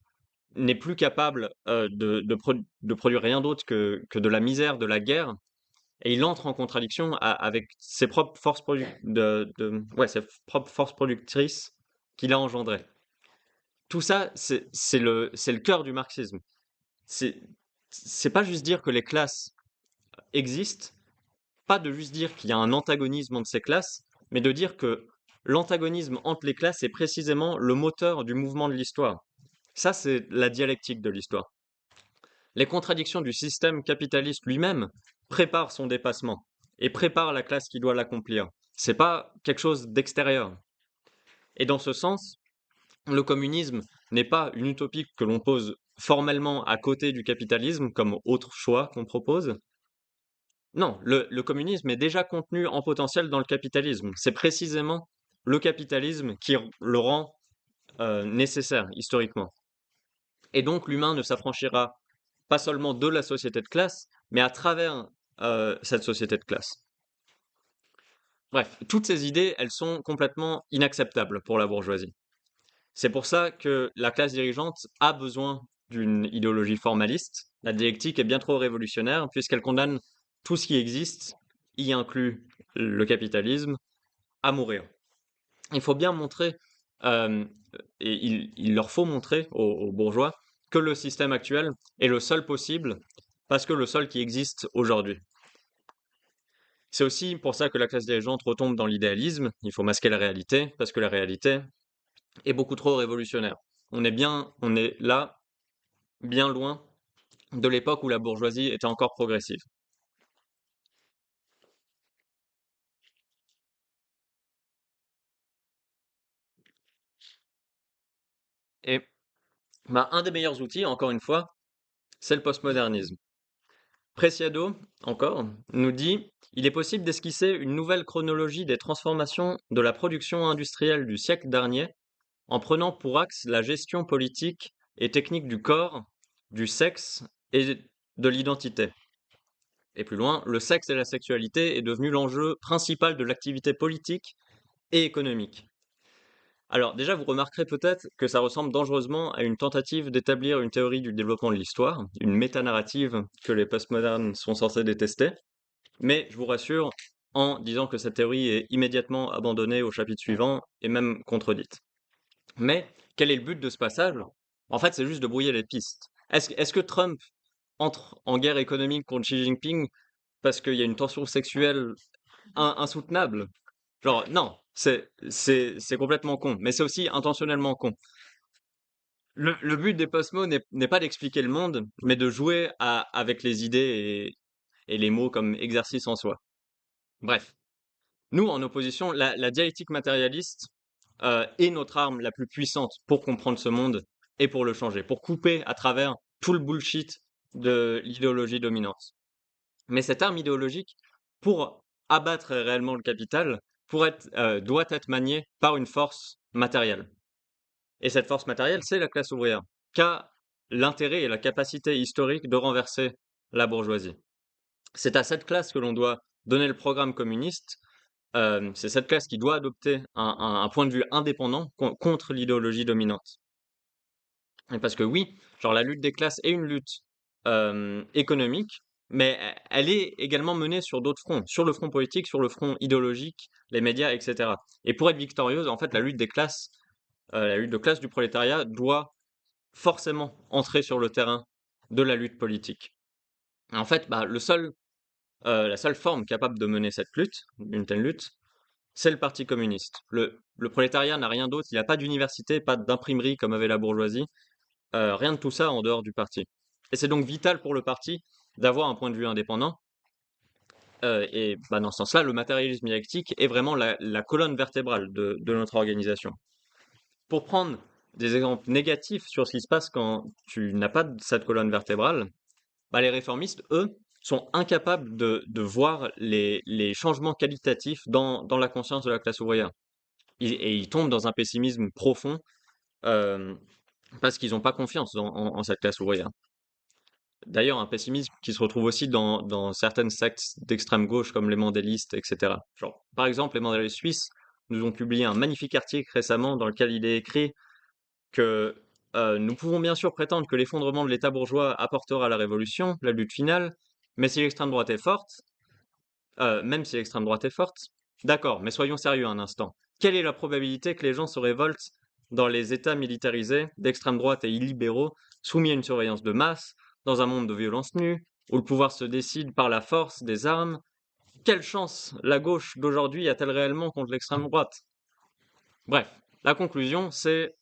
n'est plus capable de produire rien d'autre que de la misère, de la guerre, et il entre en contradiction avec ses propres ses propres forces productrices qu'il a engendrées. Tout ça, c'est le cœur du marxisme. C'est pas juste dire que les classes existent, pas de juste dire qu'il y a un antagonisme entre ces classes, mais de dire que l'antagonisme entre les classes est précisément le moteur du mouvement de l'histoire. Ça, c'est la dialectique de l'histoire. Les contradictions du système capitaliste lui-même préparent son dépassement et préparent la classe qui doit l'accomplir. C'est pas quelque chose d'extérieur. Et dans ce sens, le communisme n'est pas une utopie que l'on pose formellement à côté du capitalisme comme autre choix qu'on propose. Non, le communisme est déjà contenu en potentiel dans le capitalisme. C'est précisément le capitalisme qui le rend nécessaire historiquement. Et donc l'humain ne s'affranchira pas seulement de la société de classe, mais à travers cette société de classe. Bref, toutes ces idées, elles sont complètement inacceptables pour la bourgeoisie. C'est pour ça que la classe dirigeante a besoin d'une idéologie formaliste. La dialectique est bien trop révolutionnaire puisqu'elle condamne tout ce qui existe, y inclut le capitalisme, à mourir. Il faut bien montrer, et il leur faut montrer aux bourgeois que le système actuel est le seul possible parce que le seul qui existe aujourd'hui. C'est aussi pour ça que la classe dirigeante retombe dans l'idéalisme. Il faut masquer la réalité parce que la réalité est beaucoup trop révolutionnaire. On est là, bien loin de l'époque où la bourgeoisie était encore progressive. Et un des meilleurs outils, encore une fois, c'est le postmodernisme. Preciado, encore, nous dit « Il est possible d'esquisser une nouvelle chronologie des transformations de la production industrielle du siècle dernier en prenant pour axe la gestion politique et technique du corps, du sexe et de l'identité. » Et plus loin, le sexe et la sexualité est devenu l'enjeu principal de l'activité politique et économique. Alors déjà, vous remarquerez peut-être que ça ressemble dangereusement à une tentative d'établir une théorie du développement de l'histoire, une métanarrative que les postmodernes sont censés détester. Mais je vous rassure en disant que cette théorie est immédiatement abandonnée au chapitre suivant et même contredite. Mais quel est le but de ce passage? En fait, c'est juste de brouiller les pistes. Est-ce que Trump entre en guerre économique contre Xi Jinping parce qu'il y a une tension sexuelle insoutenable? Genre, non, c'est complètement con, mais c'est aussi intentionnellement con. Le but des postmots n'est pas d'expliquer le monde, mais de jouer avec les idées et les mots comme exercice en soi. Bref, nous, en opposition, la dialectique matérialiste est notre arme la plus puissante pour comprendre ce monde et pour le changer, pour couper à travers tout le bullshit de l'idéologie dominante. Mais cette arme idéologique, pour abattre réellement le capital, doit être maniée par une force matérielle. Et cette force matérielle, c'est la classe ouvrière, qui a l'intérêt et la capacité historique de renverser la bourgeoisie. C'est à cette classe que l'on doit donner le programme communiste. C'est cette classe qui doit adopter un point de vue indépendant contre l'idéologie dominante. Et parce que oui, genre la lutte des classes est une lutte économique, mais elle est également menée sur d'autres fronts, sur le front politique, sur le front idéologique, les médias, etc. Et pour être victorieuse, en fait, la lutte des classes, la lutte de classe du prolétariat doit forcément entrer sur le terrain de la lutte politique. Et en fait, bah, la seule forme capable de mener cette lutte, une telle lutte, c'est le Parti communiste. Le prolétariat n'a rien d'autre, il n'y a pas d'université, pas d'imprimerie comme avait la bourgeoisie, rien de tout ça en dehors du parti. Et c'est donc vital pour le parti d'avoir un point de vue indépendant. Et bah, dans ce sens-là, le matérialisme dialectique est vraiment la colonne vertébrale de notre organisation. Pour prendre des exemples négatifs sur ce qui se passe quand tu n'as pas cette colonne vertébrale, bah, les réformistes, eux, sont incapables de voir les changements qualitatifs dans la conscience de la classe ouvrière. Et ils tombent dans un pessimisme profond euh, parce qu'ils n'ont pas confiance en cette classe ouvrière. D'ailleurs, un pessimisme qui se retrouve aussi dans certaines sectes d'extrême gauche comme les mandélistes, etc. Genre, par exemple, les mandélistes suisses nous ont publié un magnifique article récemment dans lequel il est écrit que nous pouvons bien sûr prétendre que l'effondrement de l'État bourgeois apportera la révolution, la lutte finale, mais si l'extrême droite est forte, même si l'extrême droite est forte, d'accord, mais soyons sérieux un instant. Quelle est la probabilité que les gens se révoltent dans les États militarisés, d'extrême droite et illibéraux, soumis à une surveillance de masse, dans un monde de violence nue, où le pouvoir se décide par la force des armes? Quelle chance la gauche d'aujourd'hui a-t-elle réellement contre l'extrême droite? Bref, la conclusion, c'est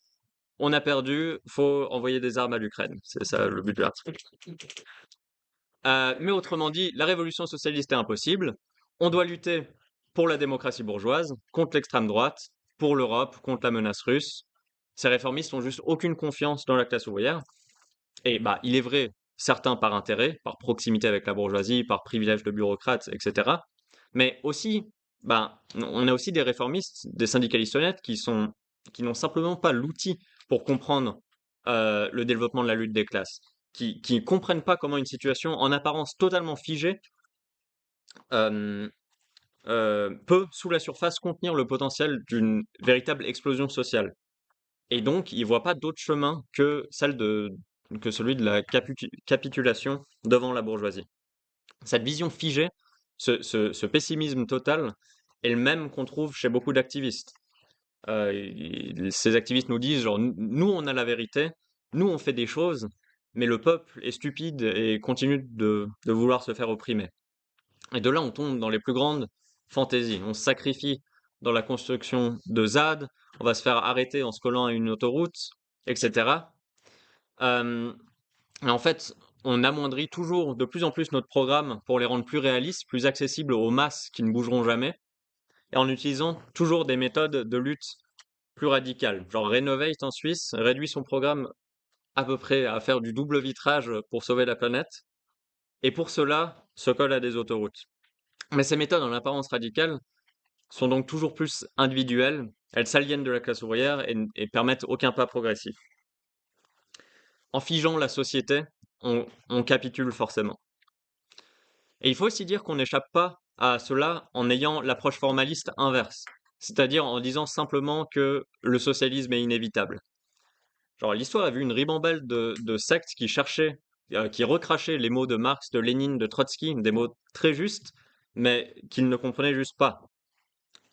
on a perdu, faut envoyer des armes à l'Ukraine. C'est ça le but de l'article. Mais autrement dit, la révolution socialiste est impossible. On doit lutter pour la démocratie bourgeoise, contre l'extrême droite, pour l'Europe, contre la menace russe. Ces réformistes n'ont juste aucune confiance dans la classe ouvrière. Et bah, il est vrai, certains par intérêt, par proximité avec la bourgeoisie, par privilège de bureaucrates, etc. Mais aussi, bah, on a aussi des réformistes, des syndicalistes honnêtes qui n'ont simplement pas l'outil pour comprendre le développement de la lutte des classes, qui ne comprennent pas comment une situation en apparence totalement figée euh, peut, sous la surface, contenir le potentiel d'une véritable explosion sociale. Et donc, ils voient pas d'autre chemin que que celui de la capitulation devant la bourgeoisie. Cette vision figée, ce pessimisme total, est le même qu'on trouve chez beaucoup d'activistes. Ces activistes nous disent, genre, nous on a la vérité, nous on fait des choses, mais le peuple est stupide et continue de vouloir se faire opprimer. Et de là, on tombe dans les plus grandes fantaisies. On se sacrifie dans la construction de ZAD, on va se faire arrêter en se collant à une autoroute, etc. Euh, et en fait, on amoindrit toujours de plus en plus notre programme pour les rendre plus réalistes, plus accessibles aux masses qui ne bougeront jamais, et en utilisant toujours des méthodes de lutte plus radicales. Genre Renovate en Suisse réduit son programme à peu près à faire du double vitrage pour sauver la planète, et pour cela se colle à des autoroutes. Mais ces méthodes en apparence radicales sont donc toujours plus individuelles, elles s'aliènent de la classe ouvrière et permettent aucun pas progressif. En figeant la société, on capitule forcément. Et il faut aussi dire qu'on n'échappe pas à cela en ayant l'approche formaliste inverse, c'est-à-dire en disant simplement que le socialisme est inévitable. Genre, l'histoire a vu une ribambelle de sectes qui cherchaient, qui recrachaient les mots de Marx, de Lénine, de Trotsky, des mots très justes, mais qu'ils ne comprenaient juste pas.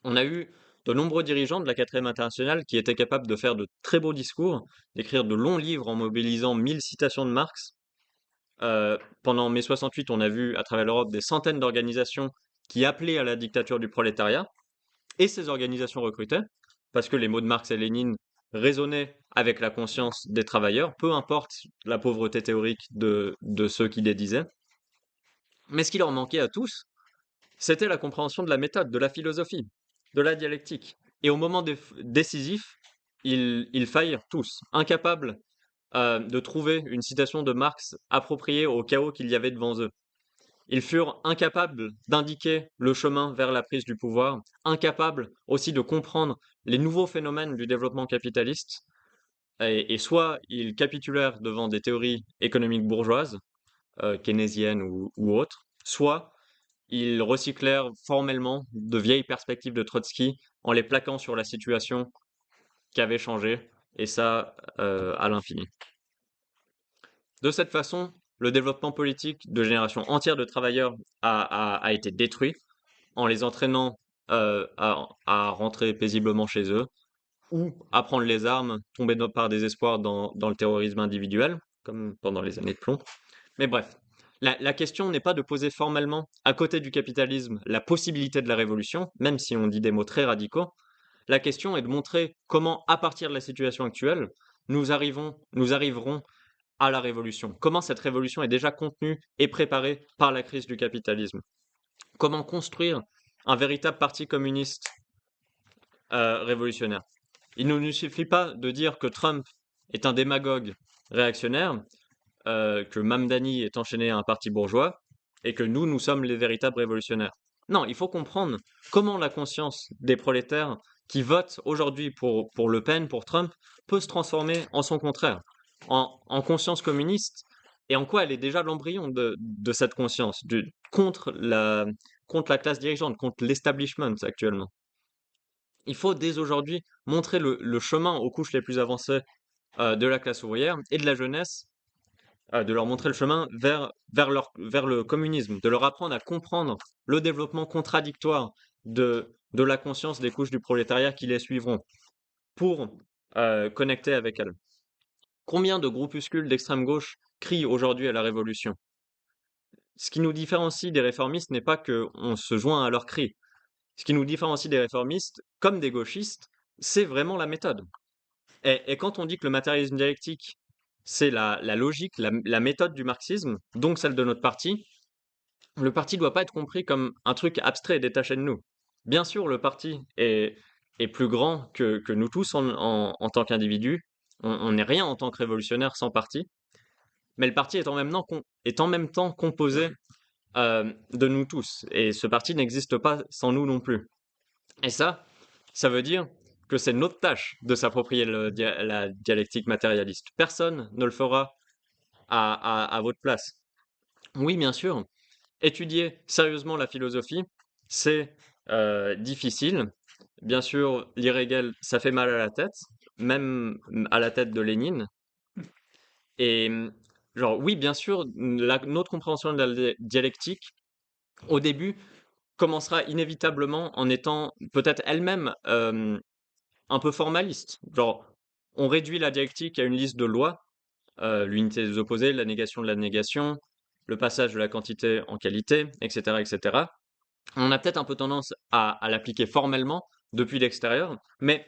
On a eu de nombreux dirigeants de la 4e internationale qui étaient capables de faire de très beaux discours, d'écrire de longs livres en mobilisant 1000 citations de Marx. Pendant mai 68, on a vu à travers l'Europe des centaines d'organisations qui appelaient à la dictature du prolétariat, et ces organisations recrutaient, parce que les mots de Marx et Lénine résonnaient avec la conscience des travailleurs, peu importe la pauvreté théorique de ceux qui les disaient. Mais ce qui leur manquait à tous, c'était la compréhension de la méthode, de la philosophie, de la dialectique. Et au moment décisif, ils faillirent tous, incapables de trouver une citation de Marx appropriée au chaos qu'il y avait devant eux. Ils furent incapables d'indiquer le chemin vers la prise du pouvoir, incapables aussi de comprendre les nouveaux phénomènes du développement capitaliste, et soit ils capitulèrent devant des théories économiques bourgeoises, keynésiennes ou autres, soit ils recyclèrent formellement de vieilles perspectives de Trotsky en les plaquant sur la situation qui avait changé, et ça à l'infini. De cette façon, le développement politique de générations entières de travailleurs a été détruit en les entraînant à rentrer paisiblement chez eux ou à prendre les armes, tomber par désespoir dans le terrorisme individuel, comme pendant les années de plomb. Mais bref, la question n'est pas de poser formellement, à côté du capitalisme, la possibilité de la révolution, même si on dit des mots très radicaux. La question est de montrer comment, à partir de la situation actuelle, nous arriverons à la révolution. Comment cette révolution est déjà contenue et préparée par la crise du capitalisme. Comment construire un véritable parti communiste révolutionnaire. Il ne nous suffit pas de dire que Trump est un démagogue réactionnaire, que Mamdani est enchaîné à un parti bourgeois, et que nous sommes les véritables révolutionnaires. Non, il faut comprendre comment la conscience des prolétaires qui votent aujourd'hui pour Le Pen, pour Trump, peut se transformer en son contraire, en conscience communiste, et en quoi elle est déjà l'embryon de cette conscience, contre la classe dirigeante, contre l'establishment actuellement. Il faut dès aujourd'hui montrer le chemin aux couches les plus avancées de la classe ouvrière et de la jeunesse, de leur montrer le chemin vers le communisme, de leur apprendre à comprendre le développement contradictoire de la conscience des couches du prolétariat qui les suivront pour connecter avec elles. Combien de groupuscules d'extrême gauche crient aujourd'hui à la révolution? Ce qui nous différencie des réformistes n'est pas qu'on se joint à leurs cris. Ce qui nous différencie des réformistes, comme des gauchistes, c'est vraiment la méthode. Et quand on dit que le matérialisme dialectique, c'est la logique, la méthode du marxisme, donc celle de notre parti, le parti ne doit pas être compris comme un truc abstrait et détaché de nous. Bien sûr, le parti est plus grand que nous tous en tant qu'individus. On n'est rien en tant que révolutionnaire sans parti. Mais le parti est en même temps composé de nous tous. Et ce parti n'existe pas sans nous non plus. Et ça veut dire que c'est notre tâche de s'approprier la dialectique matérialiste. Personne ne le fera à votre place. Oui, bien sûr, étudier sérieusement la philosophie, c'est difficile. Bien sûr, lire Hegel, ça fait mal à la tête, même à la tête de Lénine. Et genre, oui, bien sûr, notre compréhension de la dialectique, au début, commencera inévitablement en étant peut-être elle-même un peu formaliste. Genre, on réduit la dialectique à une liste de lois, l'unité des opposés, la négation de la négation, le passage de la quantité en qualité, etc., etc. On a peut-être un peu tendance à l'appliquer formellement depuis l'extérieur, mais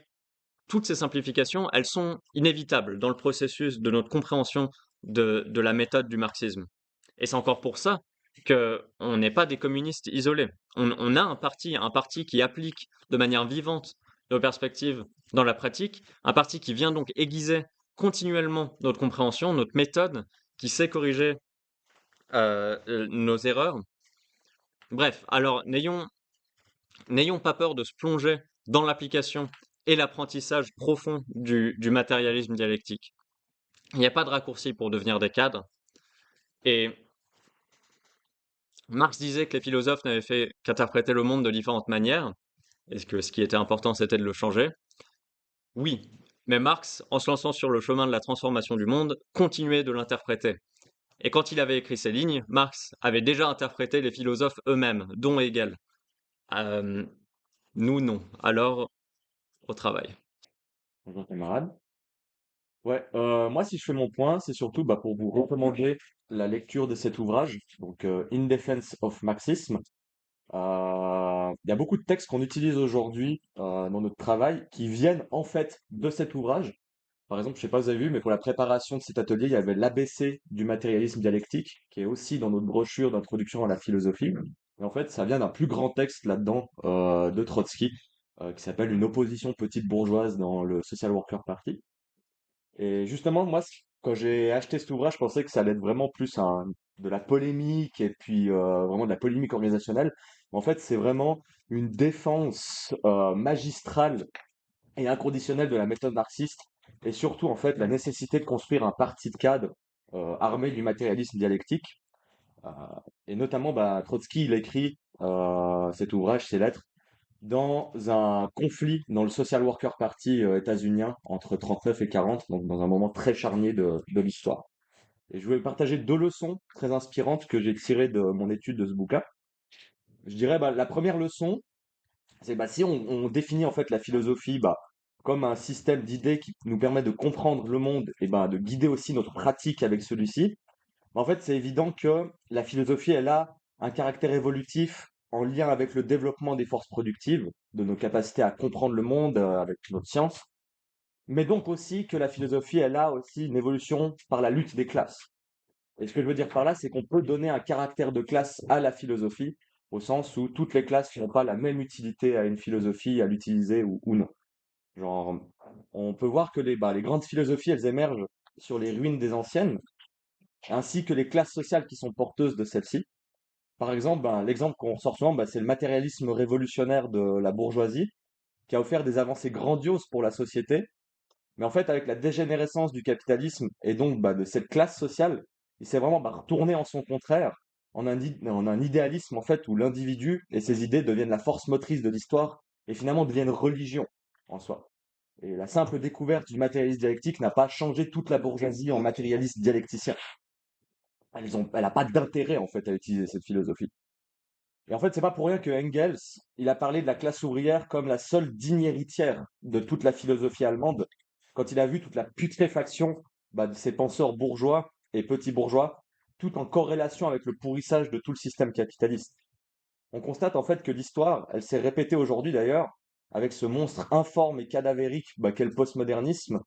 toutes ces simplifications, elles sont inévitables dans le processus de notre compréhension de la méthode du marxisme. Et c'est encore pour ça qu'on n'est pas des communistes isolés. On a un parti qui applique de manière vivante nos perspectives dans la pratique, un parti qui vient donc aiguiser continuellement notre compréhension, notre méthode, qui sait corriger nos erreurs. Bref, alors n'ayons pas peur de se plonger dans l'application et l'apprentissage profond du matérialisme dialectique. Il n'y a pas de raccourci pour devenir des cadres. Et Marx disait que les philosophes n'avaient fait qu'interpréter le monde de différentes manières, et que ce qui était important, c'était de le changer. Oui, mais Marx, en se lançant sur le chemin de la transformation du monde, continuait de l'interpréter. Et quand il avait écrit ces lignes, Marx avait déjà interprété les philosophes eux-mêmes, dont Hegel. Nous, non. Alors, au travail. Bonjour camarade. Ouais, moi si je fais mon point, c'est surtout pour vous recommander la lecture de cet ouvrage, donc In Defense of Marxism. Il y a beaucoup de textes qu'on utilise aujourd'hui dans notre travail qui viennent en fait de cet ouvrage. Par exemple, je sais pas si vous avez vu, mais pour la préparation de cet atelier, il y avait l'ABC du matérialisme dialectique, qui est aussi dans notre brochure d'introduction à la philosophie. Et en fait, ça vient d'un plus grand texte là-dedans de Trotsky, qui s'appelle Une opposition petite bourgeoise dans le Social Worker Party. Et justement, moi, quand j'ai acheté cet ouvrage, je pensais que ça allait être vraiment plus de la polémique et puis vraiment de la polémique organisationnelle. En fait, c'est vraiment une défense magistrale et inconditionnelle de la méthode marxiste et surtout, en fait, la nécessité de construire un parti de cadre armé du matérialisme dialectique. Euh, et notamment, Trotsky, il écrit cet ouvrage, ces lettres, dans un conflit dans le Social Worker Party états-unien entre 39 et 40, donc dans un moment très charnier de l'histoire. Et je voulais partager 2 leçons très inspirantes que j'ai tirées de mon étude de ce bouquin. Je dirais, la première leçon, c'est si on définit en fait la philosophie comme un système d'idées qui nous permet de comprendre le monde et de guider aussi notre pratique avec celui-ci, en fait, c'est évident que la philosophie, elle a un caractère évolutif en lien avec le développement des forces productives, de nos capacités à comprendre le monde avec notre science, mais donc aussi que la philosophie, elle a aussi une évolution par la lutte des classes. Et ce que je veux dire par là, c'est qu'on peut donner un caractère de classe à la philosophie, au sens où toutes les classes n'ont pas la même utilité à une philosophie, à l'utiliser ou non. Genre, on peut voir que les grandes philosophies, elles émergent sur les ruines des anciennes, ainsi que les classes sociales qui sont porteuses de celles-ci. Par exemple, l'exemple qu'on ressort souvent, c'est le matérialisme révolutionnaire de la bourgeoisie, qui a offert des avancées grandioses pour la société, mais en fait, avec la dégénérescence du capitalisme et donc de cette classe sociale, il s'est vraiment retourné en son contraire, en un idéalisme en fait où l'individu et ses idées deviennent la force motrice de l'histoire et finalement deviennent religion en soi. Et la simple découverte du matérialisme dialectique n'a pas changé toute la bourgeoisie en matérialiste dialecticien. Elle n'a pas d'intérêt en fait à utiliser cette philosophie. Et en fait, c'est pas pour rien que Engels, il a parlé de la classe ouvrière comme la seule digne héritière de toute la philosophie allemande, quand il a vu toute la putréfaction de ces penseurs bourgeois et petits bourgeois, tout en corrélation avec le pourrissage de tout le système capitaliste. On constate en fait que l'histoire, elle s'est répétée aujourd'hui d'ailleurs, avec ce monstre informe et cadavérique qu'est le postmodernisme,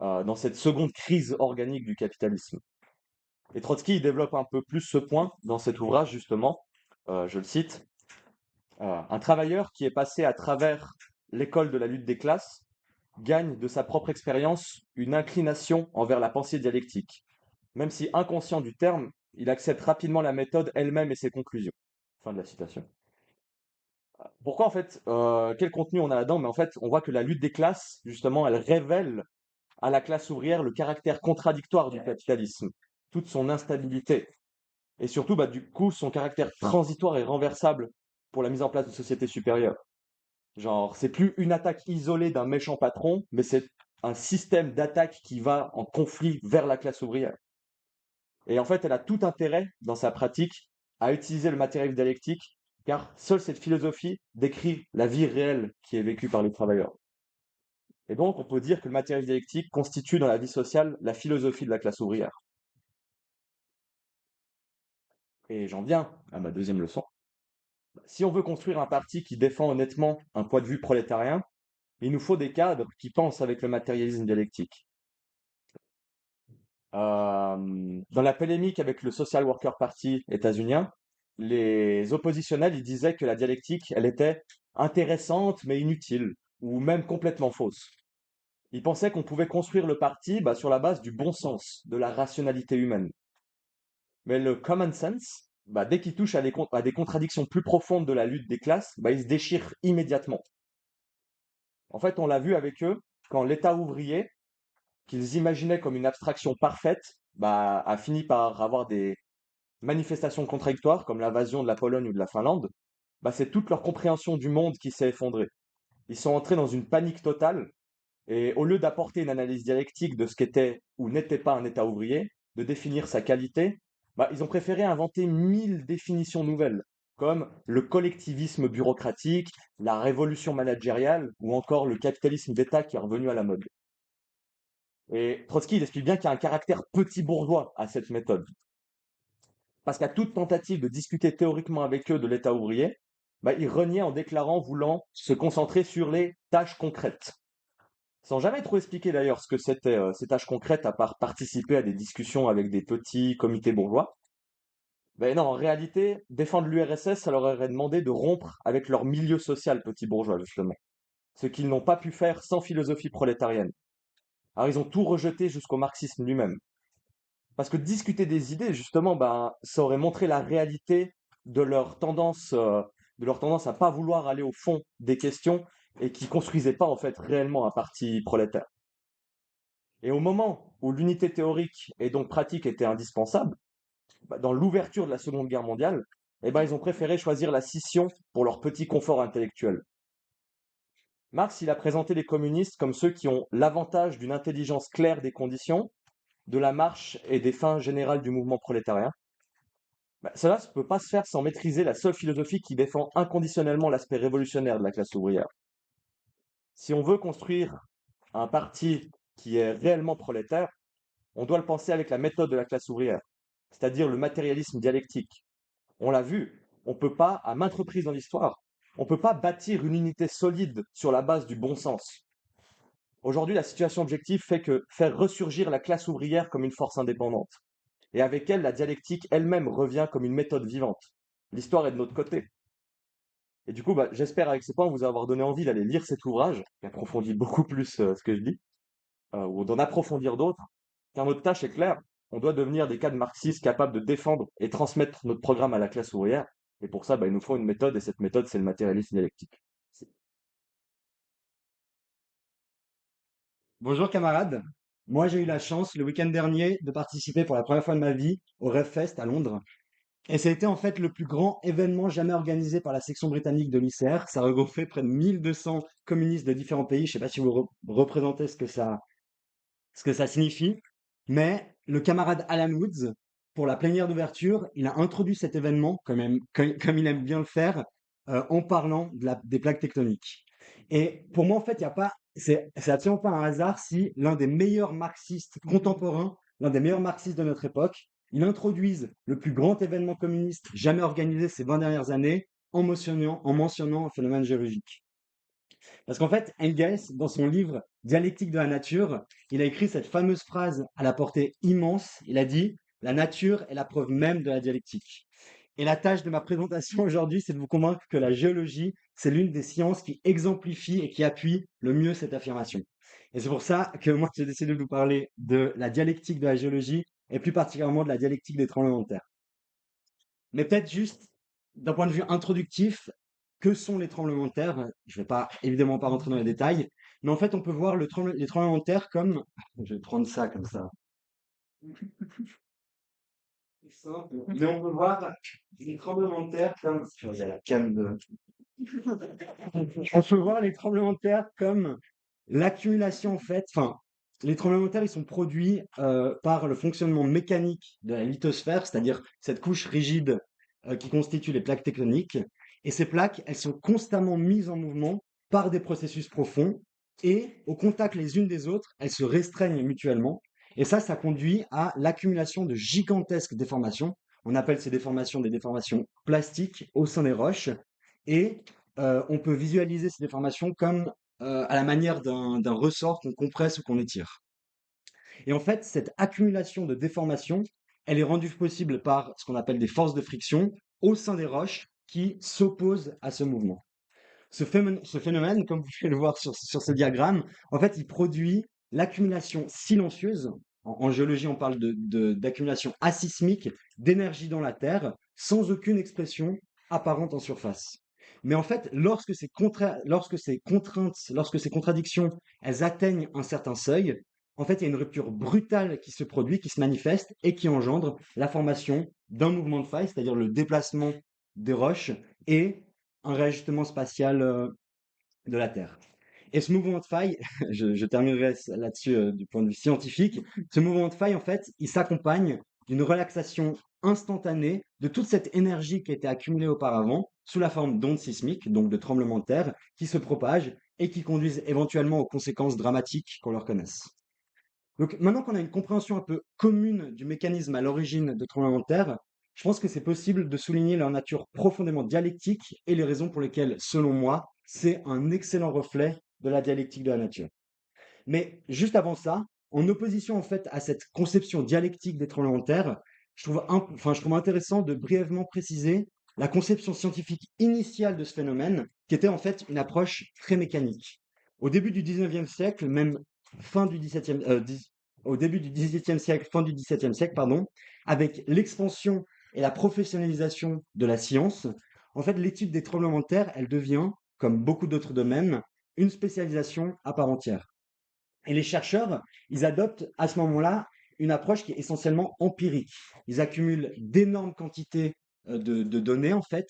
dans cette seconde crise organique du capitalisme. Et Trotsky, il développe un peu plus ce point dans cet ouvrage, justement. Je le cite. Un travailleur qui est passé à travers l'école de la lutte des classes gagne de sa propre expérience une inclination envers la pensée dialectique. Même si inconscient du terme, il accepte rapidement la méthode elle-même et ses conclusions. Fin de la citation. Pourquoi en fait, quel contenu on a là-dedans? Mais en fait, on voit que la lutte des classes, justement, elle révèle à la classe ouvrière le caractère contradictoire du capitalisme, toute son instabilité, et surtout, du coup, son caractère transitoire et renversable pour la mise en place de sociétés supérieures. Genre, c'est plus une attaque isolée d'un méchant patron, mais c'est un système d'attaque qui va en conflit vers la classe ouvrière. Et en fait, elle a tout intérêt dans sa pratique à utiliser le matériel dialectique, car seule cette philosophie décrit la vie réelle qui est vécue par les travailleurs. Et donc, on peut dire que le matériel dialectique constitue dans la vie sociale la philosophie de la classe ouvrière. Et j'en viens à ma deuxième leçon. Si on veut construire un parti qui défend honnêtement un point de vue prolétarien, il nous faut des cadres qui pensent avec le matérialisme dialectique. Dans la polémique avec le Social Worker Party états-unien, les oppositionnels ils disaient que la dialectique, elle était intéressante mais inutile, ou même complètement fausse. Ils pensaient qu'on pouvait construire le parti sur la base du bon sens, de la rationalité humaine. Mais le common sense, dès qu'il touche à des contradictions plus profondes de la lutte des classes, il se déchire immédiatement. En fait, on l'a vu avec eux, quand l'État ouvrier, qu'ils imaginaient comme une abstraction parfaite, a fini par avoir des manifestations contradictoires, comme l'invasion de la Pologne ou de la Finlande, c'est toute leur compréhension du monde qui s'est effondrée. Ils sont entrés dans une panique totale, et au lieu d'apporter une analyse dialectique de ce qu'était ou n'était pas un État ouvrier, de définir sa qualité, ils ont préféré inventer 1000 définitions nouvelles, comme le collectivisme bureaucratique, la révolution managériale ou encore le capitalisme d'État qui est revenu à la mode. Et Trotsky, il explique bien qu'il y a un caractère petit bourgeois à cette méthode. Parce qu'à toute tentative de discuter théoriquement avec eux de l'État ouvrier, il reniait en déclarant voulant se concentrer sur les tâches concrètes. Sans jamais trop expliquer d'ailleurs ce que c'était ces tâches concrètes, à part participer à des discussions avec des petits comités bourgeois. Non, en réalité, défendre l'URSS, ça leur aurait demandé de rompre avec leur milieu social petit bourgeois, justement. Ce qu'ils n'ont pas pu faire sans philosophie prolétarienne. Alors ils ont tout rejeté jusqu'au marxisme lui-même. Parce que discuter des idées, justement, ça aurait montré la réalité de leur tendance à pas vouloir aller au fond des questions et qui construisaient pas en fait réellement un parti prolétaire. Et au moment où l'unité théorique et donc pratique était indispensable, dans l'ouverture de la Seconde Guerre mondiale, ils ont préféré choisir la scission pour leur petit confort intellectuel. Marx, il a présenté les communistes comme ceux qui ont l'avantage d'une intelligence claire des conditions de la marche et des fins générales du mouvement prolétarien. Cela ne peut pas se faire sans maîtriser la seule philosophie qui défend inconditionnellement l'aspect révolutionnaire de la classe ouvrière. Si on veut construire un parti qui est réellement prolétaire, on doit le penser avec la méthode de la classe ouvrière, c'est-à-dire le matérialisme dialectique. On l'a vu, on ne peut pas, à maintes reprises dans l'histoire, on ne peut pas bâtir une unité solide sur la base du bon sens. Aujourd'hui, la situation objective fait que faire ressurgir la classe ouvrière comme une force indépendante. Et avec elle, la dialectique elle-même revient comme une méthode vivante. L'histoire est de notre côté. Et du coup, j'espère avec ces points vous avoir donné envie d'aller lire cet ouvrage, qui approfondit beaucoup plus ce que je dis, ou d'en approfondir d'autres, car notre tâche est claire. On doit devenir des cadres marxistes capables de défendre et transmettre notre programme à la classe ouvrière. Et pour ça, il nous faut une méthode, et cette méthode, c'est le matérialisme dialectique. Bonjour camarades. Moi j'ai eu la chance le week-end dernier de participer pour la première fois de ma vie au RevFest à Londres. Et ça a été en fait le plus grand événement jamais organisé par la section britannique de l'ICR. Ça regroupait près de 1200 communistes de différents pays. Je ne sais pas si vous représentez ce que ça signifie. Mais le camarade Alan Woods, pour la plénière d'ouverture, il a introduit cet événement, comme il aime bien le faire, en parlant des plaques tectoniques. Et pour moi, en fait, il y a pas, c'est absolument pas un hasard si l'un des meilleurs marxistes contemporains, l'un des meilleurs marxistes de notre époque, il introduise le plus grand événement communiste jamais organisé ces 20 dernières années en mentionnant un phénomène géologique. Parce qu'en fait, Engels, dans son livre Dialectique de la nature, il a écrit cette fameuse phrase à la portée immense. Il a dit: La nature est la preuve même de la dialectique. Et la tâche de ma présentation aujourd'hui, c'est de vous convaincre que la géologie, c'est l'une des sciences qui exemplifie et qui appuie le mieux cette affirmation. Et c'est pour ça que moi, j'ai décidé de vous parler de la dialectique de la géologie et plus particulièrement de la dialectique des tremblements de terre. Mais peut-être juste d'un point de vue introductif, que sont les tremblements de terre? Je ne vais pas évidemment pas rentrer dans les détails, mais en fait, on peut voir les tremblements de terre comme, je vais prendre ça comme ça. C'est simple. Mais on peut voir les tremblements de terre comme, il y a la canne de... On peut voir les tremblements de terre comme l'accumulation en fait, enfin, les tremblements de terre, ils sont produits par le fonctionnement mécanique de la lithosphère, c'est-à-dire cette couche rigide qui constitue les plaques tectoniques. Et ces plaques, elles sont constamment mises en mouvement par des processus profonds et au contact les unes des autres, elles se restreignent mutuellement. Et ça conduit à l'accumulation de gigantesques déformations. On appelle ces déformations des déformations plastiques au sein des roches. Et on peut visualiser ces déformations comme à la manière d'un ressort qu'on compresse ou qu'on étire. Et en fait, cette accumulation de déformations, elle est rendue possible par ce qu'on appelle des forces de friction au sein des roches qui s'opposent à ce mouvement. Ce phénomène, comme vous pouvez le voir sur ce diagramme, en fait, il produit l'accumulation silencieuse. En géologie, on parle d'accumulation asismique d'énergie dans la Terre sans aucune expression apparente en surface. Mais en fait, lorsque ces contraintes, lorsque ces contradictions, elles atteignent un certain seuil, en fait, il y a une rupture brutale qui se produit, qui se manifeste et qui engendre la formation d'un mouvement de faille, c'est-à-dire le déplacement des roches et un réajustement spatial de la Terre. Et ce mouvement de faille, je terminerai là-dessus du point de vue scientifique, ce mouvement de faille, en fait, il s'accompagne d'une relaxation instantanée de toute cette énergie qui a été accumulée auparavant sous la forme d'ondes sismiques, donc de tremblements de terre, qui se propagent et qui conduisent éventuellement aux conséquences dramatiques qu'on leur connaisse. Donc maintenant qu'on a une compréhension un peu commune du mécanisme à l'origine de tremblements de terre, je pense que c'est possible de souligner leur nature profondément dialectique et les raisons pour lesquelles, selon moi, c'est un excellent reflet de la dialectique de la nature. Mais juste avant ça, en opposition en fait à cette conception dialectique des tremblements de terre, je trouve intéressant de brièvement préciser la conception scientifique initiale de ce phénomène, qui était en fait une approche très mécanique. Au début du 19e siècle, même fin du 17e, au début du 18e siècle, fin du 17e siècle, pardon, avec l'expansion et la professionnalisation de la science, en fait, l'étude des tremblements de terre, elle devient, comme beaucoup d'autres domaines, une spécialisation à part entière. Et les chercheurs, ils adoptent à ce moment-là une approche qui est essentiellement empirique. Ils accumulent d'énormes quantités de données, en fait,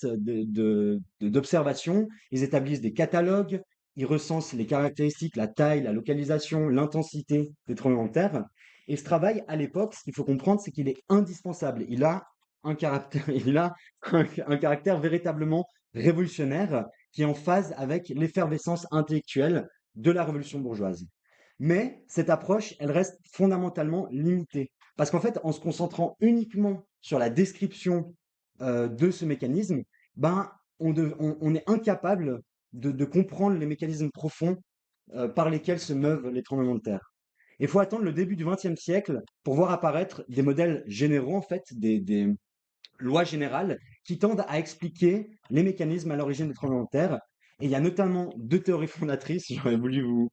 d'observations. Ils établissent des catalogues, ils recensent les caractéristiques, la taille, la localisation, l'intensité des tremblements de terre. Et ce travail, à l'époque, ce qu'il faut comprendre, c'est qu'il est indispensable. Il a un caractère, il a un caractère véritablement révolutionnaire qui est en phase avec l'effervescence intellectuelle de la révolution bourgeoise. Mais cette approche, elle reste fondamentalement limitée. Parce qu'en fait, en se concentrant uniquement sur la description de ce mécanisme, ben, on est incapable de comprendre les mécanismes profonds par lesquels se meuvent les tremblements de terre. Il faut attendre le début du XXe siècle pour voir apparaître des modèles généraux, en fait, des lois générales qui tendent à expliquer les mécanismes à l'origine des tremblements de terre. Et il y a notamment deux théories fondatrices. J'aurais voulu vous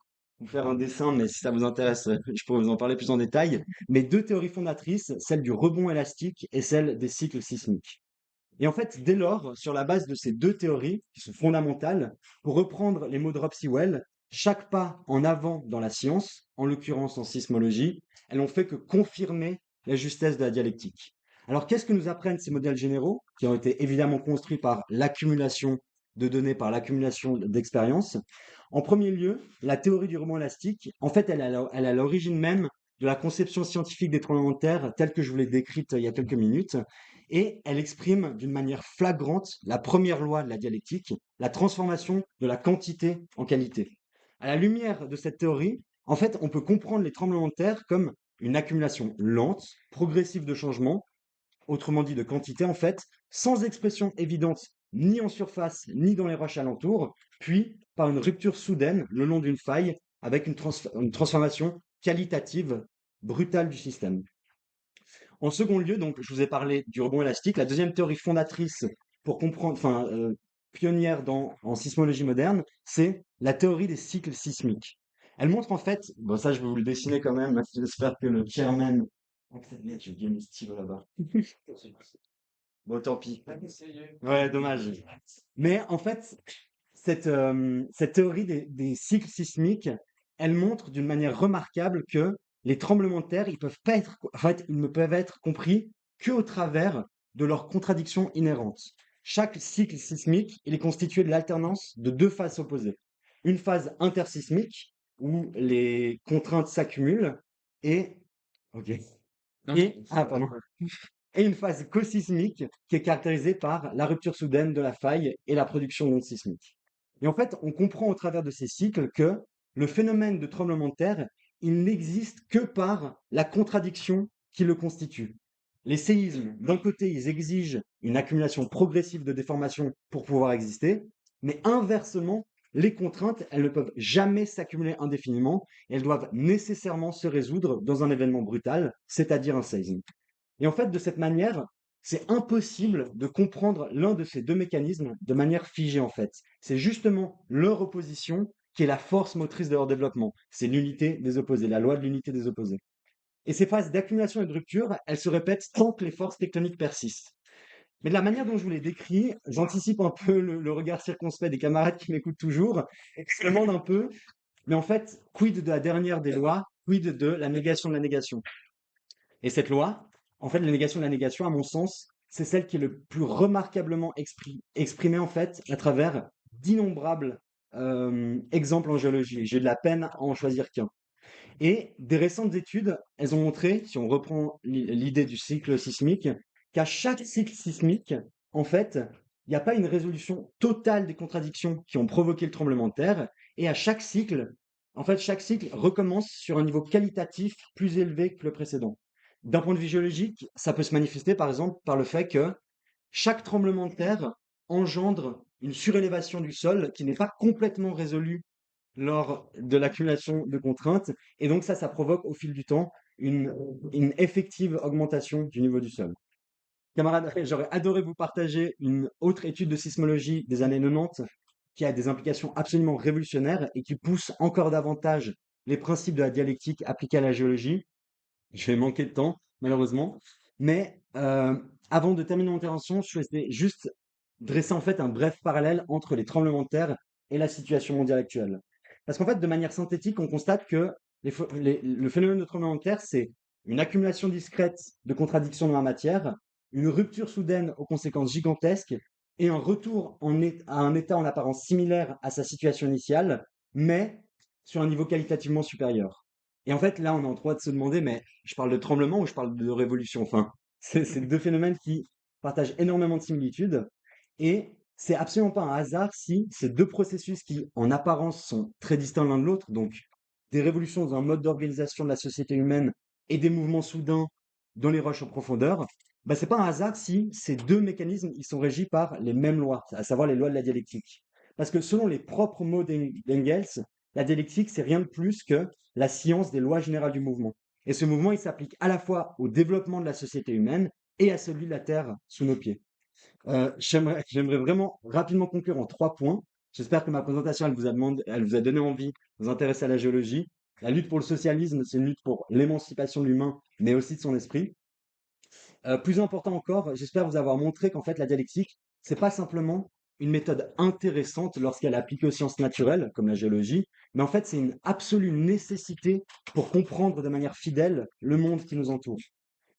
faire un dessin, mais si ça vous intéresse, je pourrais vous en parler plus en détail. Mais deux théories fondatrices, celle du rebond élastique et celle des cycles sismiques. Et en fait, dès lors, sur la base de ces deux théories, qui sont fondamentales, pour reprendre les mots de Rob Sewell, chaque pas en avant dans la science, en l'occurrence en sismologie, elles n'ont fait que confirmer la justesse de la dialectique. Alors, qu'est-ce que nous apprennent ces modèles généraux, qui ont été évidemment construits par l'accumulation de données, par l'accumulation d'expériences? En premier lieu, la théorie du rebond élastique, en fait, elle est à l'origine même de la conception scientifique des tremblements de terre, telle que je vous l'ai décrite il y a quelques minutes, et elle exprime d'une manière flagrante la première loi de la dialectique, la transformation de la quantité en qualité. À la lumière de cette théorie, en fait, on peut comprendre les tremblements de terre comme une accumulation lente, progressive de changements, autrement dit de quantité en fait, sans expression évidente ni en surface ni dans les roches alentours, puis par une rupture soudaine le long d'une faille avec une transformation qualitative brutale du système. En second lieu, donc, je vous ai parlé du rebond élastique. La deuxième théorie fondatrice pour comprendre, pionnière en sismologie moderne, c'est la théorie des cycles sismiques. Elle montre en fait, bon ça je vais vous le dessiner quand même, j'espère que le chairman accepte. Merde, j'ai oublié mes stylos là-bas. Bon, tant pis. Ouais, dommage. Mais en fait, cette théorie des cycles sismiques, elle montre d'une manière remarquable que les tremblements de terre, en fait, ils ne peuvent être compris qu'au travers de leurs contradictions inhérentes. Chaque cycle sismique, il est constitué de l'alternance de deux phases opposées. Une phase intersismique, où les contraintes s'accumulent, et, ok, pardon, et une phase cosismique qui est caractérisée par la rupture soudaine de la faille et la production d'ondes sismiques. Et en fait, on comprend au travers de ces cycles que le phénomène de tremblement de terre, il n'existe que par la contradiction qui le constitue. Les séismes, d'un côté, ils exigent une accumulation progressive de déformations pour pouvoir exister, mais inversement, les contraintes, elles ne peuvent jamais s'accumuler indéfiniment et elles doivent nécessairement se résoudre dans un événement brutal, c'est-à-dire un séisme. Et en fait, de cette manière, c'est impossible de comprendre l'un de ces deux mécanismes de manière figée, en fait. C'est justement leur opposition qui est la force motrice de leur développement. C'est l'unité des opposés, la loi de l'unité des opposés. Et ces phases d'accumulation et de rupture, elles se répètent tant que les forces tectoniques persistent. Mais de la manière dont je vous l'ai décrit, j'anticipe un peu le regard circonspect des camarades qui m'écoutent toujours, et qui se demandent un peu, mais en fait, quid de la dernière des lois, quid de la négation de la négation? Et cette loi, en fait, la négation de la négation, à mon sens, c'est celle qui est le plus remarquablement exprimée, en fait, à travers d'innombrables exemples en géologie. J'ai de la peine à en choisir qu'un. Et des récentes études, elles ont montré, si on reprend l'idée du cycle sismique, qu'à chaque cycle sismique, en fait, il n'y a pas une résolution totale des contradictions qui ont provoqué le tremblement de terre, et à chaque cycle, en fait, chaque cycle recommence sur un niveau qualitatif plus élevé que le précédent. D'un point de vue géologique, ça peut se manifester par exemple par le fait que chaque tremblement de terre engendre une surélévation du sol qui n'est pas complètement résolue lors de l'accumulation de contraintes. Et donc ça provoque au fil du temps une effective augmentation du niveau du sol. Camarades, j'aurais adoré vous partager une autre étude de sismologie des années 90 qui a des implications absolument révolutionnaires et qui pousse encore davantage les principes de la dialectique appliqués à la géologie. Je vais manquer de temps, malheureusement. Mais avant de terminer mon intervention, je vais juste dresser en fait un bref parallèle entre les tremblements de terre et la situation mondiale actuelle. Parce qu'en fait, de manière synthétique, on constate que le phénomène de tremblement de terre, c'est une accumulation discrète de contradictions dans la matière, une rupture soudaine aux conséquences gigantesques et un retour à un état en apparence similaire à sa situation initiale, mais sur un niveau qualitativement supérieur. Et en fait, là, on est en droit de se demander, mais je parle de tremblement ou je parle de révolution? Enfin, c'est deux phénomènes qui partagent énormément de similitudes. Et c'est absolument pas un hasard si ces deux processus qui, en apparence, sont très distincts l'un de l'autre, donc des révolutions dans un mode d'organisation de la société humaine et des mouvements soudains dans les roches en profondeur, bah, c'est pas un hasard si ces deux mécanismes ils sont régis par les mêmes lois, à savoir les lois de la dialectique. Parce que selon les propres mots d'Engels, la dialectique, c'est rien de plus que la science des lois générales du mouvement. Et ce mouvement, il s'applique à la fois au développement de la société humaine et à celui de la Terre sous nos pieds. J'aimerais vraiment rapidement conclure en 3 points. J'espère que ma présentation, elle vous a donné envie de vous intéresser à la géologie. La lutte pour le socialisme, c'est une lutte pour l'émancipation de l'humain, mais aussi de son esprit. Plus important encore, j'espère vous avoir montré qu'en fait, la dialectique, c'est pas simplement une méthode intéressante lorsqu'elle est appliquée aux sciences naturelles, comme la géologie, mais en fait, c'est une absolue nécessité pour comprendre de manière fidèle le monde qui nous entoure.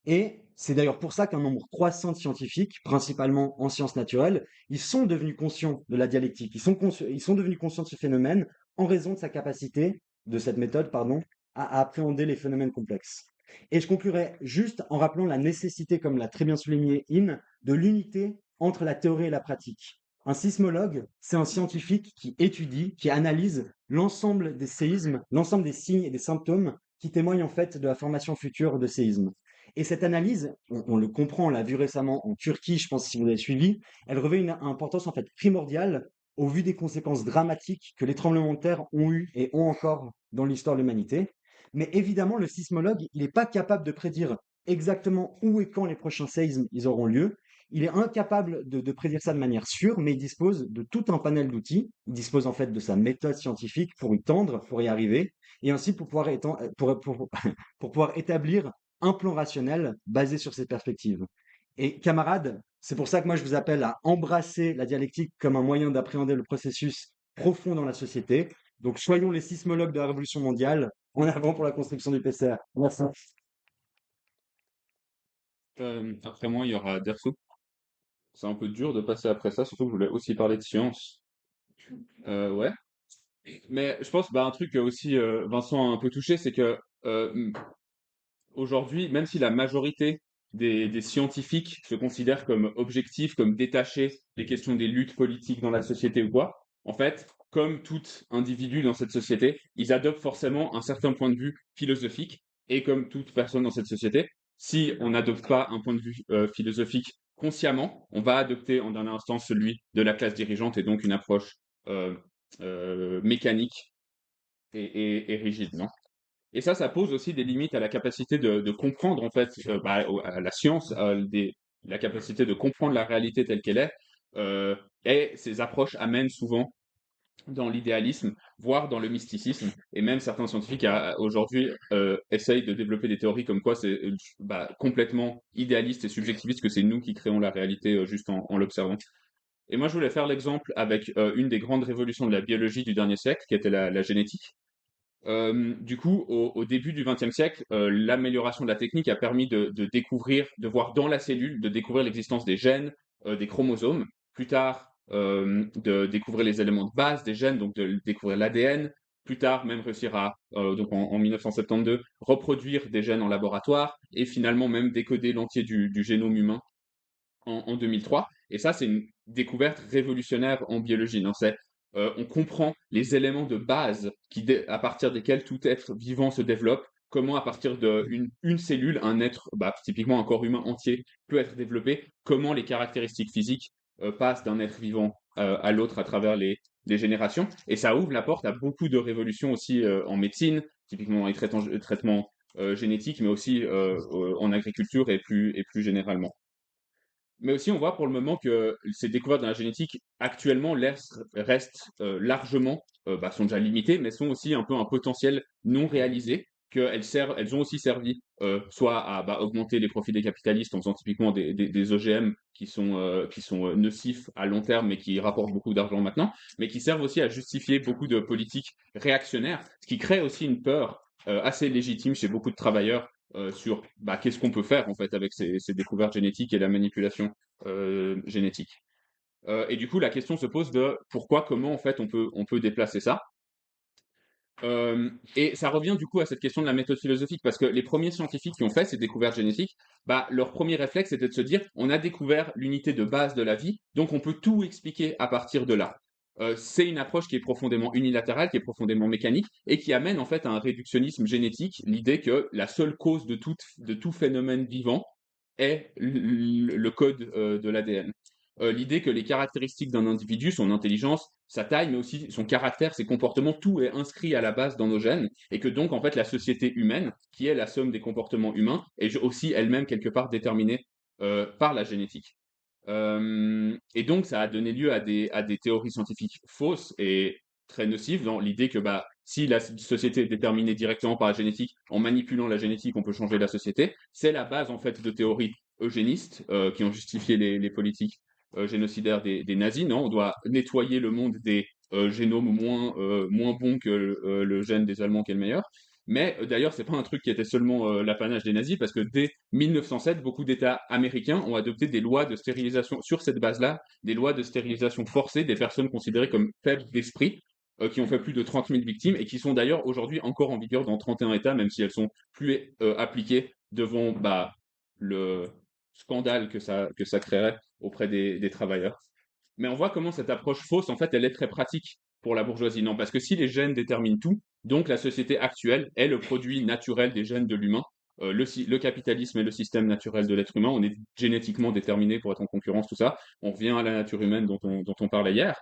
Et c'est d'ailleurs pour ça qu'un nombre croissant de scientifiques, principalement en sciences naturelles, ils sont devenus conscients de la dialectique, ils sont devenus conscients de ce phénomène en raison de sa capacité, de cette méthode, pardon, à appréhender les phénomènes complexes. Et je conclurai juste en rappelant la nécessité, comme l'a très bien souligné In, de l'unité entre la théorie et la pratique. Un sismologue, c'est un scientifique qui étudie, qui analyse l'ensemble des séismes, l'ensemble des signes et des symptômes qui témoignent en fait de la formation future de séismes. Et cette analyse, on le comprend, on l'a vu récemment en Turquie, je pense si vous avez suivi, elle revêt une importance en fait primordiale au vu des conséquences dramatiques que les tremblements de terre ont eues et ont encore dans l'histoire de l'humanité. Mais évidemment, le sismologue, il n'est pas capable de prédire exactement où et quand les prochains séismes ils auront lieu. Il est incapable de prédire ça de manière sûre, mais il dispose de tout un panel d'outils. Il dispose en fait de sa méthode scientifique pour y tendre, pour y arriver, et ainsi pour pouvoir, pour pouvoir établir un plan rationnel basé sur ces perspectives. Et camarades, c'est pour ça que moi je vous appelle à embrasser la dialectique comme un moyen d'appréhender le processus profond dans la société. Donc soyons les sismologues de la Révolution mondiale, en avant pour la construction du PCR. Merci. Après moi, il y aura Derso. C'est un peu dur de passer après ça, surtout que je voulais aussi parler de science. Ouais. Mais je pense, bah, un truc aussi, Vincent a un peu touché, c'est que aujourd'hui, même si la majorité des scientifiques se considèrent comme objectifs, comme détachés des questions des luttes politiques dans la société ou quoi, en fait, comme tout individu dans cette société, ils adoptent forcément un certain point de vue philosophique. Et comme toute personne dans cette société, si on n'adopte pas un point de vue philosophique consciemment, on va adopter en dernière instance celui de la classe dirigeante et donc une approche euh, mécanique et rigide, non? Et ça pose aussi des limites à la capacité de comprendre, en fait, à la science, la capacité de comprendre la réalité telle qu'elle est. euh, et ces approches amènent souvent dans l'idéalisme, voire dans le mysticisme. Et même certains scientifiques aujourd'hui essayent de développer des théories comme quoi c'est complètement idéaliste et subjectiviste, que c'est nous qui créons la réalité juste en l'observant. Et moi, je voulais faire l'exemple avec une des grandes révolutions de la biologie du dernier siècle, qui était la génétique. Du coup, au début du XXe siècle, l'amélioration de la technique a permis de découvrir, de voir dans la cellule, de découvrir l'existence des gènes, des chromosomes. Plus tard, de découvrir les éléments de base des gènes, donc de découvrir l'ADN. Plus tard, même réussir à, donc en 1972, reproduire des gènes en laboratoire et finalement même décoder l'entier du génome humain en 2003. Et ça, c'est une découverte révolutionnaire en biologie. Non, on comprend les éléments de base à partir desquels tout être vivant se développe. Comment, à partir d'une cellule, un être, typiquement un corps humain entier, peut être développé. Comment les caractéristiques physiques passent d'un être vivant à l'autre à travers les générations. Et ça ouvre la porte à beaucoup de révolutions aussi en médecine, typiquement dans les traitements génétiques, mais aussi en agriculture et plus généralement. Mais aussi, on voit pour le moment que ces découvertes dans la génétique, actuellement, restent largement, sont déjà limitées, mais sont aussi un peu un potentiel non réalisé, elles ont aussi servi soit à augmenter les profits des capitalistes en faisant typiquement des OGM qui sont nocifs à long terme, mais qui rapportent beaucoup d'argent maintenant, mais qui servent aussi à justifier beaucoup de politiques réactionnaires, ce qui crée aussi une peur assez légitime chez beaucoup de travailleurs sur qu'est-ce qu'on peut faire en fait avec ces découvertes génétiques et la manipulation génétique. Et du coup, la question se pose de pourquoi, comment en fait on peut déplacer ça. Et ça revient du coup à cette question de la méthode philosophique, parce que les premiers scientifiques qui ont fait ces découvertes génétiques, bah, leur premier réflexe c'était de se dire, on a découvert l'unité de base de la vie, donc on peut tout expliquer à partir de là. C'est une approche qui est profondément unilatérale, qui est profondément mécanique, et qui amène en fait à un réductionnisme génétique, l'idée que la seule cause de tout phénomène vivant est le code de l'ADN. L'idée que les caractéristiques d'un individu, son intelligence, sa taille, mais aussi son caractère, ses comportements, tout est inscrit à la base dans nos gènes, et que donc en fait la société humaine, qui est la somme des comportements humains, est aussi elle-même quelque part déterminée par la génétique. Et donc ça a donné lieu à des théories scientifiques fausses et très nocives dans l'idée que bah, si la société est déterminée directement par la génétique, en manipulant la génétique, on peut changer la société. C'est la base en fait de théories eugénistes qui ont justifié les politiques génocidaires des nazis. Non, on doit nettoyer le monde des génomes moins bons que le gène des Allemands qui est le meilleur. Mais d'ailleurs, c'est pas un truc qui était seulement l'apanage des nazis, parce que dès 1907, beaucoup d'États américains ont adopté des lois de stérilisation sur cette base-là, des lois de stérilisation forcée des personnes considérées comme faibles d'esprit, qui ont fait plus de 30 000 victimes et qui sont d'ailleurs aujourd'hui encore en vigueur dans 31 États, même si elles sont plus appliquées devant bah, le scandale que ça créerait auprès des travailleurs. Mais on voit comment cette approche fausse, en fait, elle est très pratique pour la bourgeoisie. Non, parce que si les gènes déterminent tout, donc la société actuelle est le produit naturel des gènes de l'humain. Le capitalisme est le système naturel de l'être humain. On est génétiquement déterminé pour être en concurrence, tout ça. On revient à la nature humaine dont on parlait hier.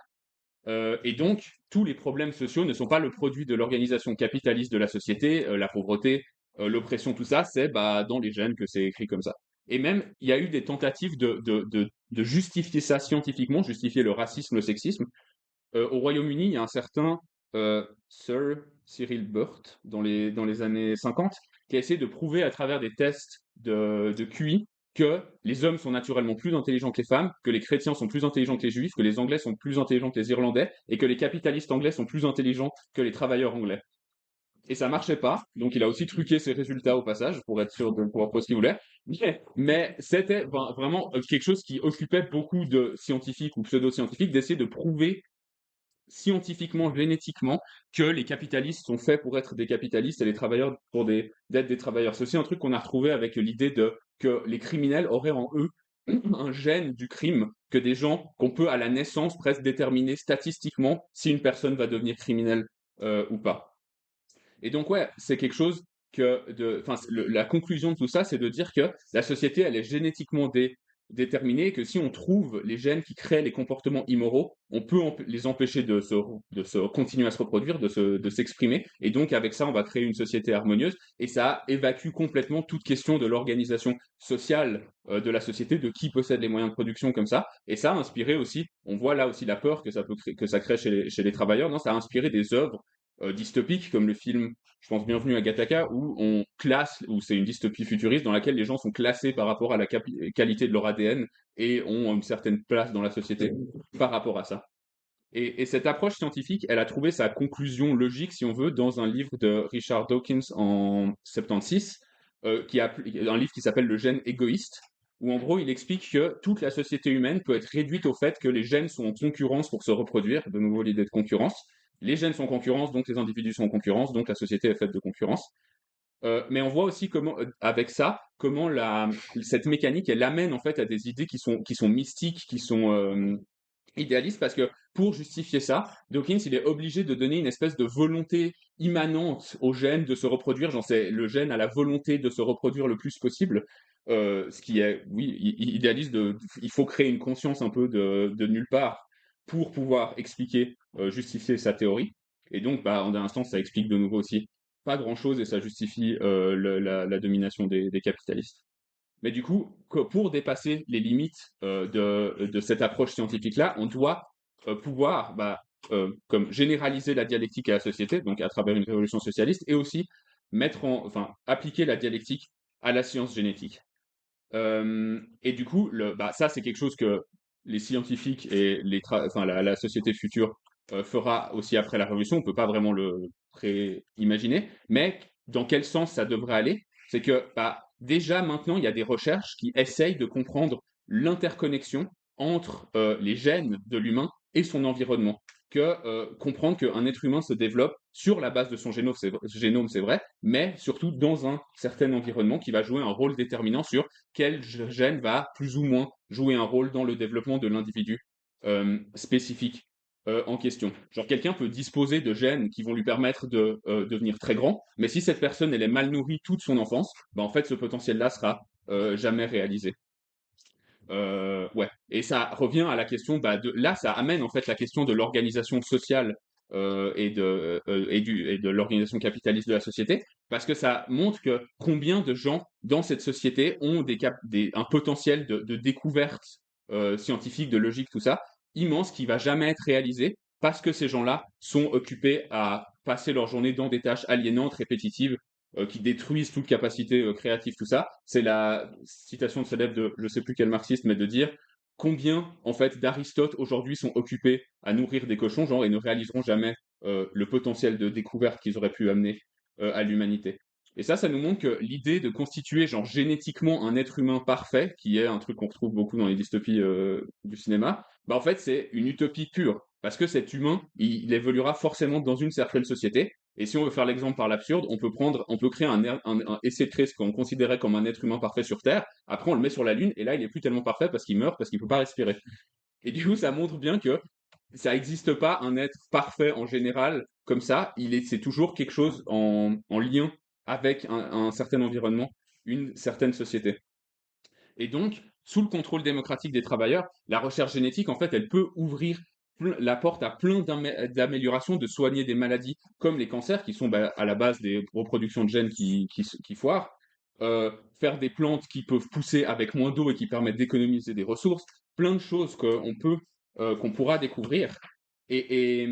Et donc, tous les problèmes sociaux ne sont pas le produit de l'organisation capitaliste de la société, la pauvreté, l'oppression, tout ça, c'est bah, dans les gènes que c'est écrit comme ça. Et même, il y a eu des tentatives de justifier ça scientifiquement, justifier le racisme, le sexisme. Au Royaume-Uni, il y a un certain Sir Cyril Burt, dans les années 50, qui a essayé de prouver à travers des tests de QI que les hommes sont naturellement plus intelligents que les femmes, que les chrétiens sont plus intelligents que les juifs, que les anglais sont plus intelligents que les irlandais, et que les capitalistes anglais sont plus intelligents que les travailleurs anglais. Et ça marchait pas, donc il a aussi truqué ses résultats au passage pour être sûr de pouvoir prouver ce qu'il voulait. Mais c'était vraiment quelque chose qui occupait beaucoup de scientifiques ou pseudo-scientifiques d'essayer de prouver scientifiquement, génétiquement, que les capitalistes sont faits pour être des capitalistes et les travailleurs pour d'être des travailleurs. C'est aussi un truc qu'on a retrouvé avec l'idée que les criminels auraient en eux un gène du crime, que des gens qu'on peut à la naissance presque déterminer statistiquement si une personne va devenir criminelle ou pas. Et donc ouais, c'est quelque chose enfin, la conclusion de tout ça, c'est de dire que la société, elle est génétiquement déterminée, et que si on trouve les gènes qui créent les comportements immoraux, on peut les empêcher de se continuer à se reproduire, de s'exprimer, et donc avec ça, on va créer une société harmonieuse, et ça évacue complètement toute question de l'organisation sociale de la société, de qui possède les moyens de production comme ça, et ça a inspiré aussi, on voit là aussi la peur que que ça crée chez les travailleurs, non, ça a inspiré des œuvres dystopiques comme le film, je pense, Bienvenue à Gattaca, où c'est une dystopie futuriste dans laquelle les gens sont classés par rapport à la qualité de leur ADN et ont une certaine place dans la société par rapport à ça. Et cette approche scientifique, elle a trouvé sa conclusion logique, si on veut, dans un livre de Richard Dawkins en 76, un livre qui s'appelle Le gène égoïste, où en gros il explique que toute la société humaine peut être réduite au fait que les gènes sont en concurrence pour se reproduire, de nouveau l'idée de concurrence. Les gènes sont en concurrence, donc les individus sont en concurrence, donc la société est faite de concurrence. Mais on voit aussi comment, avec ça, comment cette mécanique, elle amène en fait à des idées qui sont mystiques, qui sont idéalistes, parce que pour justifier ça, Dawkins, il est obligé de donner une espèce de volonté immanente au gène de se reproduire. J'en sais, le gène a la volonté de se reproduire le plus possible, ce qui est, oui, idéaliste. Il faut créer une conscience un peu de nulle part pour pouvoir expliquer, justifier sa théorie. Et donc, bah, en un instant, ça explique de nouveau aussi pas grand-chose et ça justifie la domination des capitalistes. Mais du coup, pour dépasser les limites de cette approche scientifique-là, on doit pouvoir bah, comme généraliser la dialectique à la société, donc à travers une révolution socialiste, et aussi enfin, appliquer la dialectique à la science génétique. Et du coup, bah, ça, c'est quelque chose que les scientifiques et enfin, la société future fera aussi après la Révolution. On ne peut pas vraiment le imaginer. Mais dans quel sens ça devrait aller? C'est que bah, déjà maintenant, il y a des recherches qui essayent de comprendre l'interconnexion entre les gènes de l'humain et son environnement. comprendre qu'un être humain se développe sur la base de son génome, c'est vrai, mais surtout dans un certain environnement qui va jouer un rôle déterminant sur quel gène va plus ou moins jouer un rôle dans le développement de l'individu spécifique en question. Genre quelqu'un peut disposer de gènes qui vont lui permettre de devenir très grand, mais si cette personne elle est mal nourrie toute son enfance, bah en fait ce potentiel-là sera jamais réalisé. Ouais. Et ça revient à la question, bah, là, ça amène en fait la question de l'organisation sociale et de l'organisation capitaliste de la société, parce que ça montre que combien de gens dans cette société ont un potentiel de découverte scientifique, de logique, tout ça, immense, qui va jamais être réalisé, parce que ces gens-là sont occupés à passer leur journée dans des tâches aliénantes, répétitives, qui détruisent toute capacité créative, tout ça. C'est la citation célèbre de je sais plus quel marxiste, mais de dire combien en fait d'Aristote aujourd'hui sont occupés à nourrir des cochons, genre, et ne réaliseront jamais le potentiel de découverte qu'ils auraient pu amener à l'humanité. Et ça nous montre que l'idée de constituer genre génétiquement un être humain parfait, qui est un truc qu'on retrouve beaucoup dans les dystopies du cinéma, bah en fait c'est une utopie pure. Parce que cet humain, il évoluera forcément dans une certaine société, et si on veut faire l'exemple par l'absurde, on peut créer essayer de créer ce qu'on considérait comme un être humain parfait sur Terre. Après, on le met sur la Lune et là, il est plus tellement parfait parce qu'il meurt, parce qu'il peut pas respirer. Et du coup, ça montre bien que ça n'existe pas un être parfait en général comme ça. C'est toujours quelque chose en lien avec un certain environnement, une certaine société. Et donc, sous le contrôle démocratique des travailleurs, la recherche génétique, en fait, elle peut ouvrir la porte à plein d'améliorations, de soigner des maladies comme les cancers, qui sont bah, à la base des reproductions de gènes qui foirent, faire des plantes qui peuvent pousser avec moins d'eau et qui permettent d'économiser des ressources, plein de choses qu'on pourra découvrir. Et,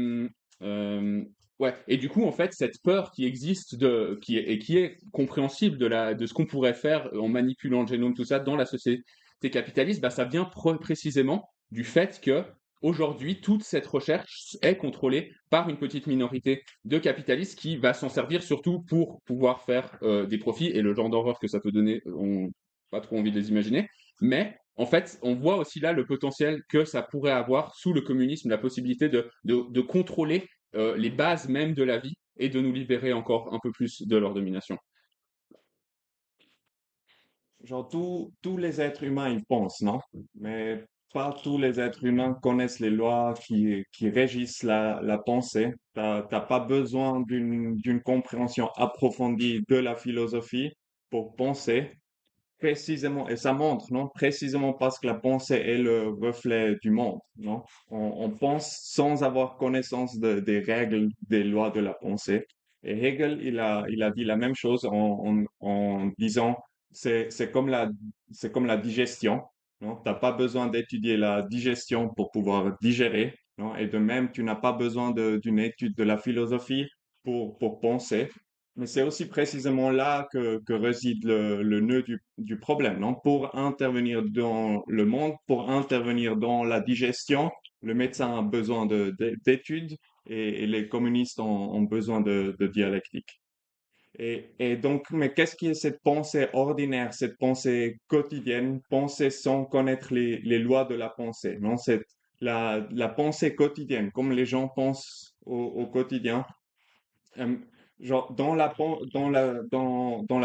ouais. Et du coup, en fait, cette peur qui existe qui est compréhensible de ce qu'on pourrait faire en manipulant le génome, tout ça, dans la société capitaliste, bah, ça vient précisément du fait que aujourd'hui, toute cette recherche est contrôlée par une petite minorité de capitalistes qui va s'en servir surtout pour pouvoir faire des profits et le genre d'horreur que ça peut donner, on n'a pas trop envie de les imaginer. Mais en fait, on voit aussi là le potentiel que ça pourrait avoir sous le communisme, la possibilité de contrôler les bases même de la vie et de nous libérer encore un peu plus de leur domination. Genre, tous les êtres humains, ils pensent, non? Mais pas tous les êtres humains connaissent les lois qui régissent la pensée. T'as pas besoin d'une compréhension approfondie de la philosophie pour penser. Précisément, et ça montre, non? Précisément parce que la pensée est le reflet du monde, non? On pense sans avoir connaissance des règles, des lois de la pensée. Et Hegel, il a dit la même chose en disant, c'est comme la digestion, non? T'as pas besoin d'étudier la digestion pour pouvoir digérer, non? Et de même, tu n'as pas besoin d'une étude de la philosophie pour penser. Mais c'est aussi précisément là que réside le nœud du problème, non? Pour intervenir dans le monde, pour intervenir dans la digestion, le médecin a besoin d'études et les communistes ont besoin de dialectique. Et donc, mais qu'est-ce qui est cette pensée ordinaire, cette pensée quotidienne, pensée sans connaître les lois de la pensée, non? La pensée quotidienne, comme les gens pensent au quotidien. Euh, Genre, dans la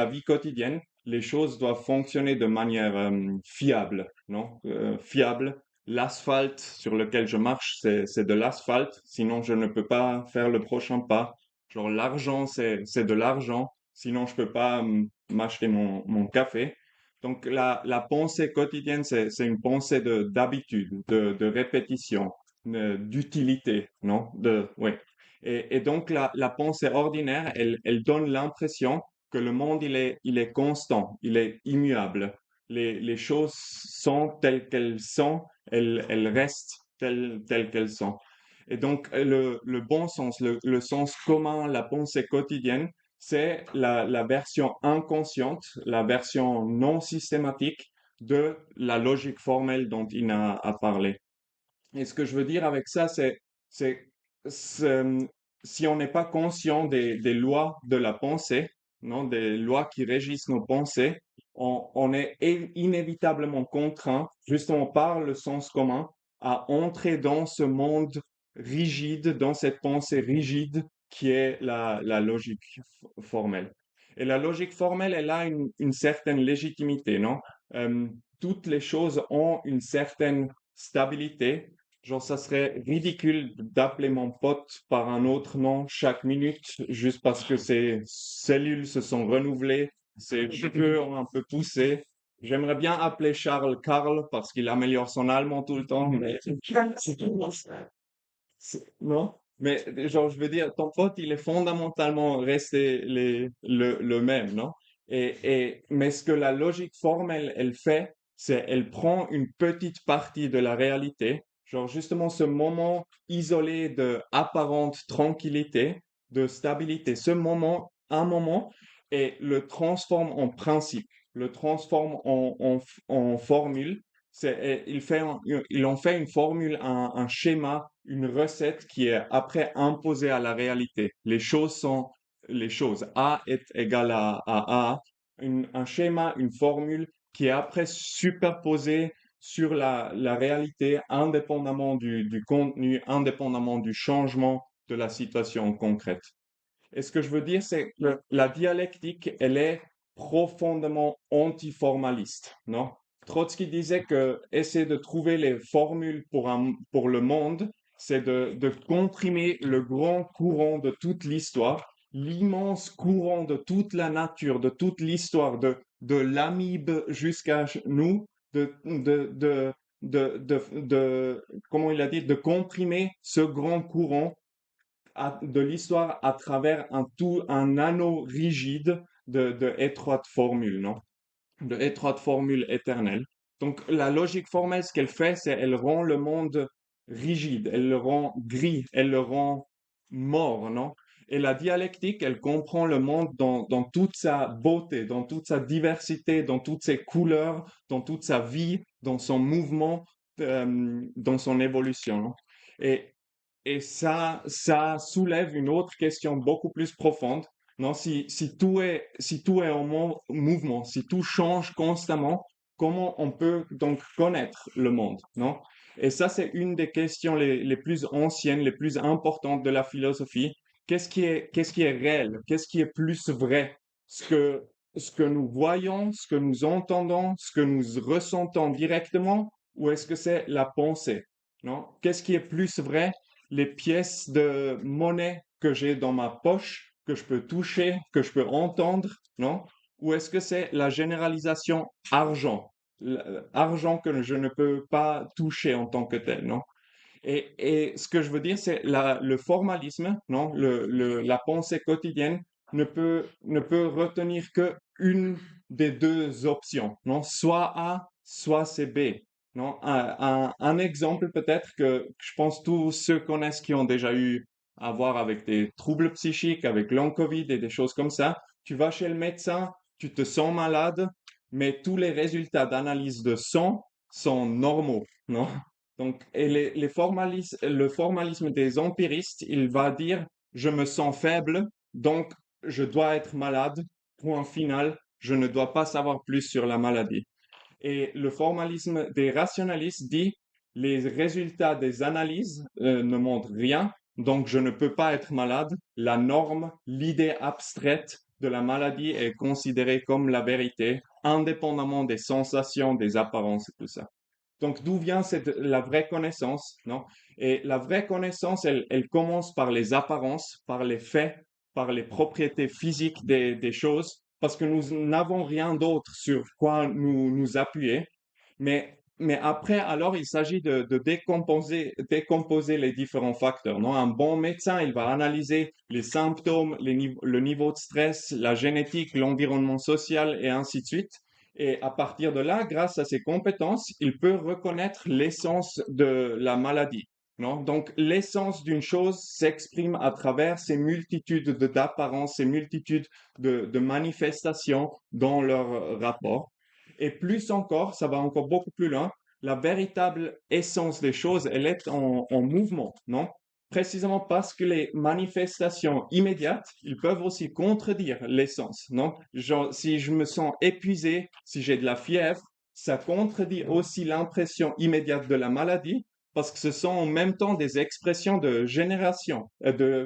vie quotidienne, les choses doivent fonctionner de manière fiable, non? Fiable. L'asphalte sur lequel je marche, c'est de l'asphalte, sinon je ne peux pas faire le prochain pas. Genre, l'argent, c'est de l'argent, sinon je peux pas m'acheter mon café. Donc, la pensée quotidienne, c'est une pensée d'habitude, de répétition, d'utilité, non? Ouais. Et donc, la pensée ordinaire, elle donne l'impression que le monde, il est constant, il est immuable. Les choses sont telles qu'elles sont, elles restent telles qu'elles sont. Et donc, le bon sens, le sens commun, la pensée quotidienne, c'est la version inconsciente, la version non systématique de la logique formelle dont il a parlé. Et ce que je veux dire avec ça, c'est, c'est, si on n'est pas conscient des lois de la pensée, non, des lois qui régissent nos pensées, on est inévitablement contraint, justement par le sens commun, à entrer dans ce monde rigide, dans cette pensée rigide qui est la logique formelle. Et la logique formelle, elle a une certaine légitimité, non? Euh, Toutes les choses ont une certaine stabilité. Genre, ça serait ridicule d'appeler mon pote par un autre nom chaque minute juste parce que ses cellules se sont renouvelées, ses cheveux ont un peu poussé. J'aimerais bien appeler Charles Karl parce qu'il améliore son allemand tout le temps, mais non? Mais genre, je veux dire, ton pote, il est fondamentalement resté le même, non? Mais ce que la logique formelle, elle fait, c'est elle prend une petite partie de la réalité, genre justement ce moment isolé de apparente tranquillité, de stabilité, ce moment, un moment, et le transforme en principe, le transforme en formule. Il en fait une formule, un schéma, une recette qui est après imposée à la réalité. Les choses sont les choses. A est égal à A. Un schéma, une formule qui est après superposée sur la réalité, indépendamment du contenu, indépendamment du changement de la situation concrète. Et ce que je veux dire, c'est que la dialectique, elle est profondément antiformaliste, non? Trotsky disait que essayer de trouver les formules pour le monde, c'est de comprimer le grand courant de toute l'histoire, l'immense courant de toute la nature, de toute l'histoire, de l'amibe jusqu'à nous, comment il a dit, de comprimer ce grand courant de l'histoire à travers un anneau rigide de étroites formules, non? De étroites formules éternelles. Donc, la logique formelle, ce qu'elle fait, c'est elle rend le monde rigide, elle le rend gris, elle le rend mort, non? Et la dialectique, elle comprend le monde dans toute sa beauté, dans toute sa diversité, dans toutes ses couleurs, dans toute sa vie, dans son mouvement, dans son évolution, non? Et et ça soulève une autre question beaucoup plus profonde. Non, si tout est en mouvement, si tout change constamment, comment on peut donc connaître le monde, non? Et ça, c'est une des questions les plus anciennes, les plus importantes de la philosophie. Qu'est-ce qui est réel? Qu'est-ce qui est plus vrai? Ce que nous voyons, ce que nous entendons, ce que nous ressentons directement, ou est-ce que c'est la pensée? Non? Qu'est-ce qui est plus vrai? Les pièces de monnaie que j'ai dans ma poche, que je peux toucher, que je peux entendre, non? Ou est-ce que c'est la généralisation argent, argent que je ne peux pas toucher en tant que tel, non? Et ce que je veux dire, c'est le formalisme, non? La pensée quotidienne ne peut retenir que une des deux options, non? Soit A, soit c'est B. Non? Un exemple peut-être que je pense tous ceux connaissent qui ont déjà eu à voir avec des troubles psychiques, avec long Covid et des choses comme ça. Tu vas chez le médecin, tu te sens malade, mais tous les résultats d'analyse de sang sont normaux, non? Donc, et le formalisme des empiristes, il va dire, je me sens faible, donc je dois être malade. Point final, je ne dois pas savoir plus sur la maladie. Et le formalisme des rationalistes dit, les résultats des analyses ne montrent rien, donc je ne peux pas être malade. La norme, l'idée abstraite de la maladie est considérée comme la vérité, indépendamment des sensations, des apparences et tout ça. Donc, d'où vient la vraie connaissance, non? Et la vraie connaissance, elle commence par les apparences, par les faits, par les propriétés physiques des choses, parce que nous n'avons rien d'autre sur quoi nous appuyer. Mais après, alors, il s'agit de décomposer les différents facteurs, non? Un bon médecin, il va analyser les symptômes, le niveau de stress, la génétique, l'environnement social et ainsi de suite. Et à partir de là, grâce à ses compétences, il peut reconnaître l'essence de la maladie. Non? Donc, l'essence d'une chose s'exprime à travers ces multitudes d'apparences, ces multitudes de manifestations dans leur rapport. Et plus encore, ça va encore beaucoup plus loin, la véritable essence des choses, elle est en mouvement, non? Précisément parce que les manifestations immédiates, ils peuvent aussi contredire l'essence, non? Genre, si je me sens épuisé, si j'ai de la fièvre, ça contredit aussi l'impression immédiate de la maladie. parce que ce sont en même temps des expressions de génération,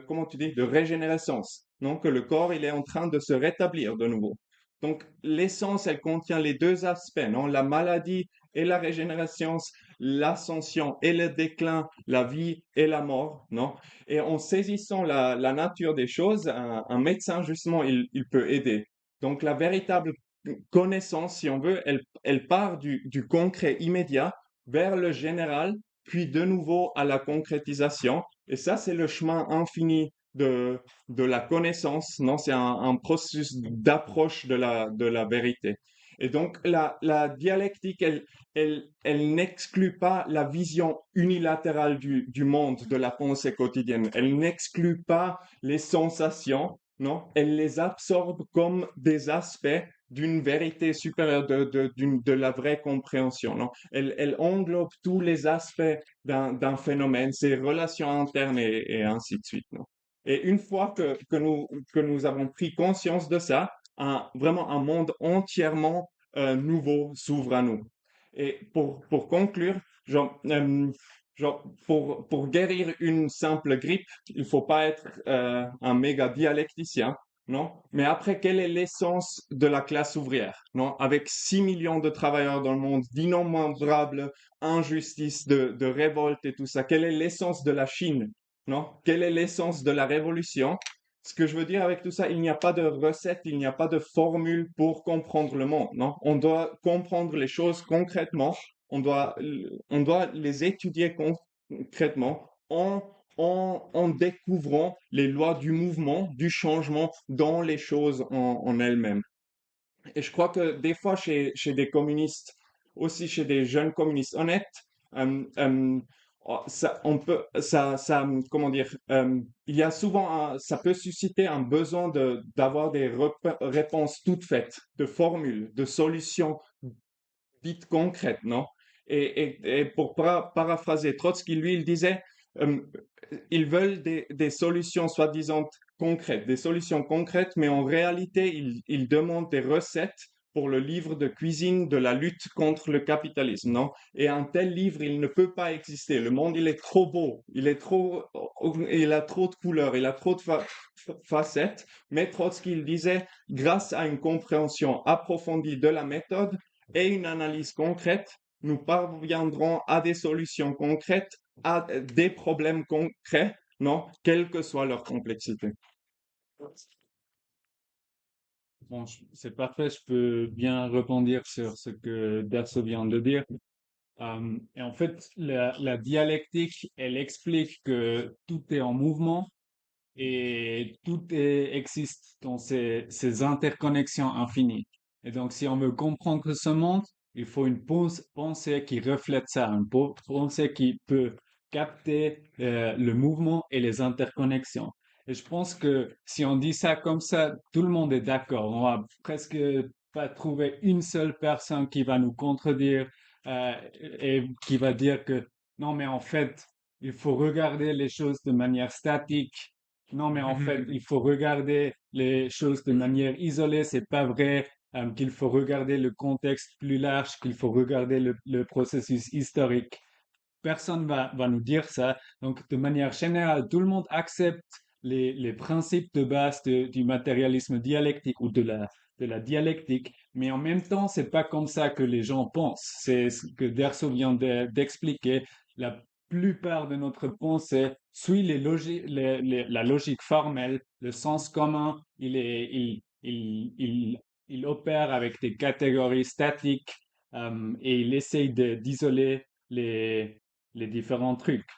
comment tu dis, de régénérescence. Non, que le corps, il est en train de se rétablir de nouveau. Donc, l'essence, elle contient les deux aspects, non? La maladie et la régénération, l'ascension et le déclin, la vie et la mort, non? Et en saisissant la nature des choses, un médecin, justement, il peut aider. Donc, la véritable connaissance, si on veut, elle part du concret immédiat vers le général, puis de nouveau à la concrétisation. Et ça, c'est le chemin infini de la connaissance, non? C'est un processus d'approche de la vérité. Et donc, la dialectique, elle n'exclut pas la vision unilatérale du monde, de la pensée quotidienne. Elle n'exclut pas les sensations, non? Elle les absorbe comme des aspects d'une vérité supérieure, de la vraie compréhension, non? Elle englobe tous les aspects d'un phénomène, ses relations internes et ainsi de suite, non? Et une fois que nous avons pris conscience de ça, vraiment un monde entièrement nouveau s'ouvre à nous. Et pour conclure, pour guérir une simple grippe, il faut pas être un méga dialecticien, non? Mais après, quelle est l'essence de la classe ouvrière, non? Avec 6 millions de travailleurs dans le monde, d'innombrables injustices, de révoltes et tout ça, quelle est l'essence de la Chine, non? Quelle est l'essence de la révolution? Ce que je veux dire avec tout ça, il n'y a pas de recette, il n'y a pas de formule pour comprendre le monde, non? On doit comprendre les choses concrètement, on doit les étudier concrètement en découvrant les lois du mouvement, du changement dans les choses en elles-mêmes. Et je crois que des fois, chez des communistes, aussi chez des jeunes communistes honnêtes, comment dire, il y a souvent, ça peut susciter un besoin d'avoir des réponses toutes faites, de formules, de solutions dites concrètes, non? Et pour paraphraser Trotsky, lui, il disait, euh, ils veulent des solutions soi-disant concrètes, des solutions concrètes, mais en réalité, ils demandent des recettes pour le livre de cuisine de la lutte contre le capitalisme, non? Et un tel livre, il ne peut pas exister. Le monde, il est trop beau, il a trop de couleurs, il a trop de facettes. Mais Trotsky, il disait, grâce à une compréhension approfondie de la méthode et une analyse concrète, nous parviendrons à des solutions concrètes, à des problèmes concrets, non, quelle que soit leur complexité. Bon, c'est parfait, je peux bien rebondir sur ce que Derso vient de dire. Et en fait, la dialectique, elle explique que tout est en mouvement et existe dans ces interconnexions infinies. Et donc, si on veut comprendre ce monde, il faut une pensée qui reflète ça, une pensée qui peut capter le mouvement et les interconnexions. Et je pense que si on dit ça comme ça, tout le monde est d'accord. On va presque pas trouver une seule personne qui va nous contredire et qui va dire que non, mais en fait, il faut regarder les choses de manière statique. Non, mais en fait, il faut regarder les choses de manière isolée. C'est pas vrai qu'il faut regarder le contexte plus large, qu'il faut regarder le processus historique. Personne va nous dire ça. Donc, de manière générale, tout le monde accepte les principes de base du matérialisme dialectique ou de la dialectique, mais en même temps, c'est pas comme ça que les gens pensent. C'est ce que Derso vient d'expliquer. La plupart de notre pensée suit la logique formelle, le sens commun. Il opère avec des catégories statiques et il essaye d'isoler les différents trucs.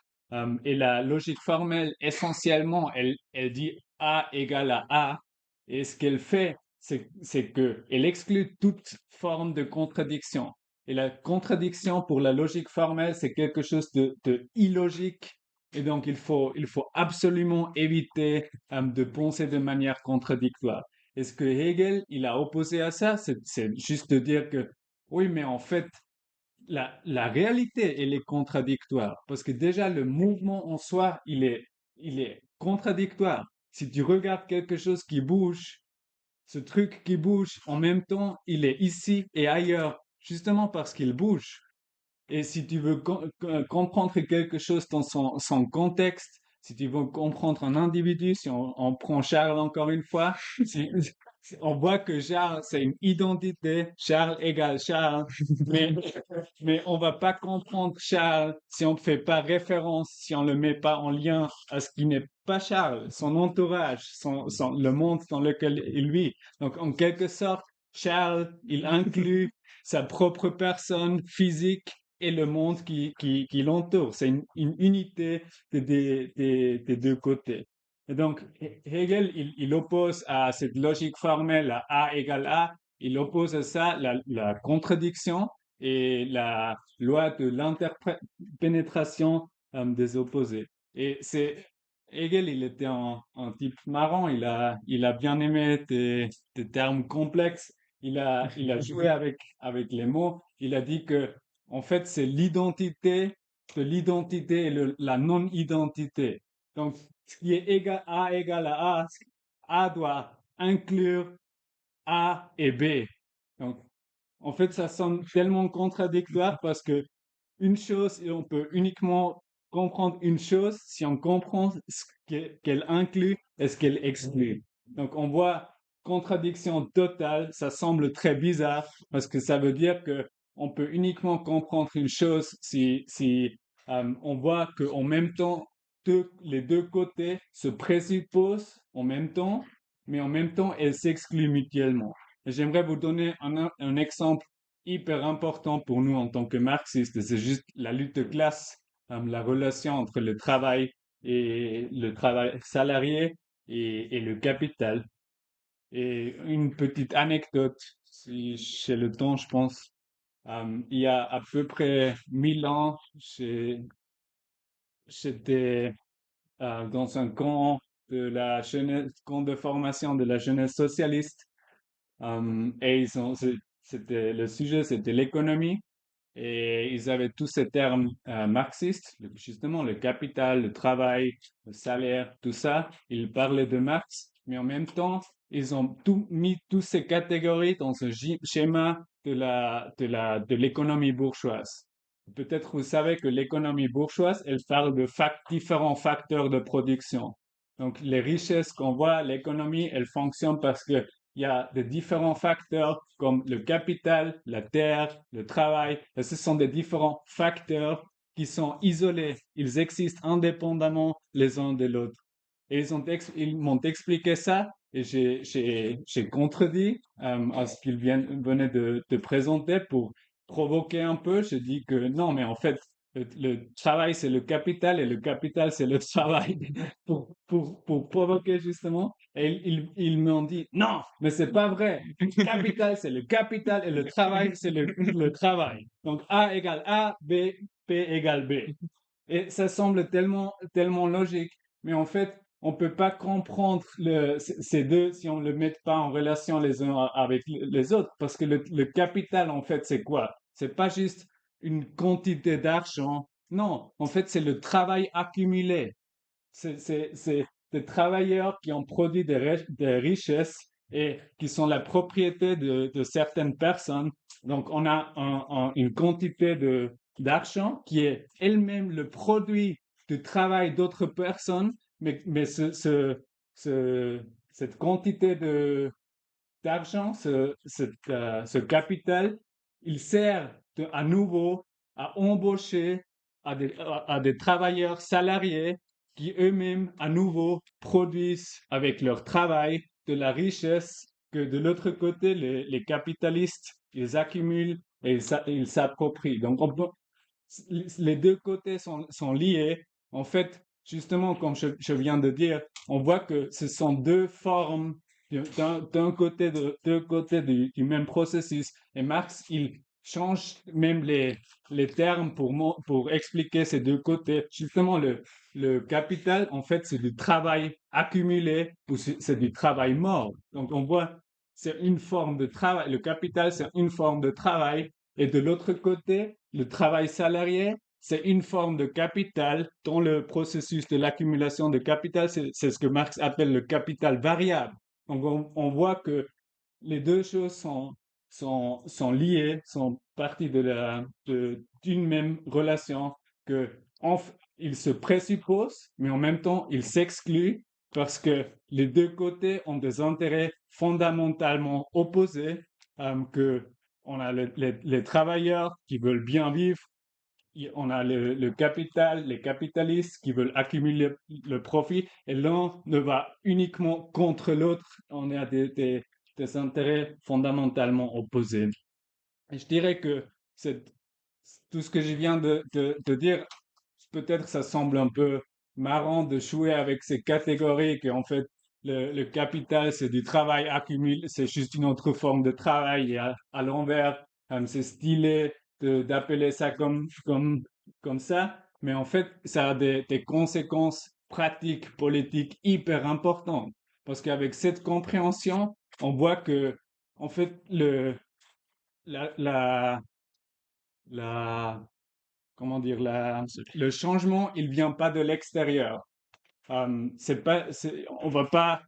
Et la logique formelle, essentiellement, elle dit A égale à A. Et ce qu'elle fait, c'est qu'elle exclut toute forme de contradiction. Et la contradiction pour la logique formelle, c'est quelque chose de illogique. Et donc, il faut absolument éviter de penser de manière contradictoire. Et ce que Hegel, il a opposé à ça, c'est juste de dire que, oui, mais en fait, la réalité, elle est contradictoire. Parce que déjà, le mouvement en soi, il est contradictoire. Si tu regardes quelque chose qui bouge, ce truc qui bouge, en même temps, il est ici et ailleurs, justement parce qu'il bouge. Et si tu veux comprendre quelque chose dans son contexte, si tu veux comprendre un individu, si on prend Charles encore une fois, on voit que Charles, c'est une identité, Charles égale Charles, mais, mais on va pas comprendre Charles si on ne fait pas référence, si on ne le met pas en lien à ce qui n'est pas Charles, son entourage, le monde dans lequel il vit. Donc, en quelque sorte, Charles, il inclut sa propre personne physique et le monde qui l'entoure. C'est une unité des deux côtés. Et donc, Hegel, il oppose à cette logique formelle à A égale A, il oppose à ça la contradiction et la loi de l'interpénétration des opposés. Et c'est Hegel, il était un type marrant, il a bien aimé des termes complexes, il a joué avec les mots, il a dit que, en fait, c'est l'identité de l'identité et la non-identité. Donc, ce qui est égal, A égale à A doit inclure A et B. Donc, en fait, ça semble tellement contradictoire parce que une chose, et on peut uniquement comprendre une chose si on comprend ce qu'elle inclut et ce qu'elle exclut. Donc, on voit contradiction totale, ça semble très bizarre parce que ça veut dire que on peut uniquement comprendre une chose si on voit qu'en même temps, les deux côtés se présupposent en même temps, mais en même temps, elles s'excluent mutuellement. Et j'aimerais vous donner un exemple hyper important pour nous en tant que marxistes. C'est juste la lutte de classe, la relation entre le travail et le travail salarié et le capital. Et une petite anecdote, si j'ai le temps, je pense. Il y a à peu près 1000 ans, j'étais dans un camp de la jeunesse, camp de formation de la jeunesse socialiste. Et le sujet, c'était l'économie. Et ils avaient tous ces termes marxistes, justement le capital, le travail, le salaire, tout ça. Ils parlaient de Marx, mais en même temps, ils ont mis toutes ces catégories dans ce schéma de l'économie bourgeoise. Peut-être vous savez que l'économie bourgeoise, elle parle de différents facteurs de production. Donc, les richesses qu'on voit, l'économie, elle fonctionne parce que il y a des différents facteurs comme le capital, la terre, le travail. Et ce sont des différents facteurs qui sont isolés. Ils existent indépendamment les uns de l'autre. Et ils m'ont expliqué ça et j'ai contredit à ce qu'ils venaient de présenter pour provoquer un peu. J'ai dit que non, mais en fait, le travail, c'est le capital et le capital, c'est le travail pour provoquer justement. Et ils m'ont dit, non, mais c'est pas vrai. Le capital, c'est le capital et le travail, c'est le travail. Donc A égale A, B, P égale B. Et ça semble tellement logique. Mais en fait, on peut pas comprendre ces deux si on ne le met pas en relation les uns avec les autres. Parce que le capital, en fait, c'est quoi? C'est pas juste une quantité d'argent. Non, en fait, c'est le travail accumulé. C'est des travailleurs qui ont produit des richesses et qui sont la propriété de certaines personnes. Donc, on a une quantité d'argent qui est elle-même le produit du travail d'autres personnes, mais cette quantité d'argent, ce capital, il sert à nouveau à embaucher à des travailleurs salariés qui eux-mêmes, à nouveau, produisent avec leur travail de la richesse que de l'autre côté, les capitalistes, ils accumulent et ils s'approprient. Donc, les deux côtés sont liés. En fait, justement, comme je viens de dire, on voit que ce sont deux formes d'un côté, deux côtés du même processus. Et Marx, il change même les termes pour expliquer ces deux côtés. Justement, le capital, en fait, c'est du travail accumulé ou c'est du travail mort. Donc, on voit, c'est une forme de travail. Le capital, c'est une forme de travail. Et de l'autre côté, le travail salarié, c'est une forme de capital dont le processus de l'accumulation de capital, c'est ce que Marx appelle le capital variable. Donc, on voit que les deux choses sont liés, sont partie d'une même relation, ils se présupposent, mais en même temps, ils s'excluent parce que les deux côtés ont des intérêts fondamentalement opposés, que on a les travailleurs qui veulent bien vivre, on a le capital, les capitalistes qui veulent accumuler le profit, et l'un ne va uniquement contre l'autre. On a des intérêts fondamentalement opposés. Et je dirais que tout ce que je viens de dire, peut-être ça semble un peu marrant de jouer avec ces catégories, qu'en fait, le capital, c'est du travail accumulé, c'est juste une autre forme de travail, et à l'envers, c'est stylé d'appeler ça comme ça, mais en fait, ça a des conséquences pratiques, politiques hyper importantes. Parce qu'avec cette compréhension, on voit que, en fait, la, la, la, comment dire, le changement, il vient pas de l'extérieur. On va pas,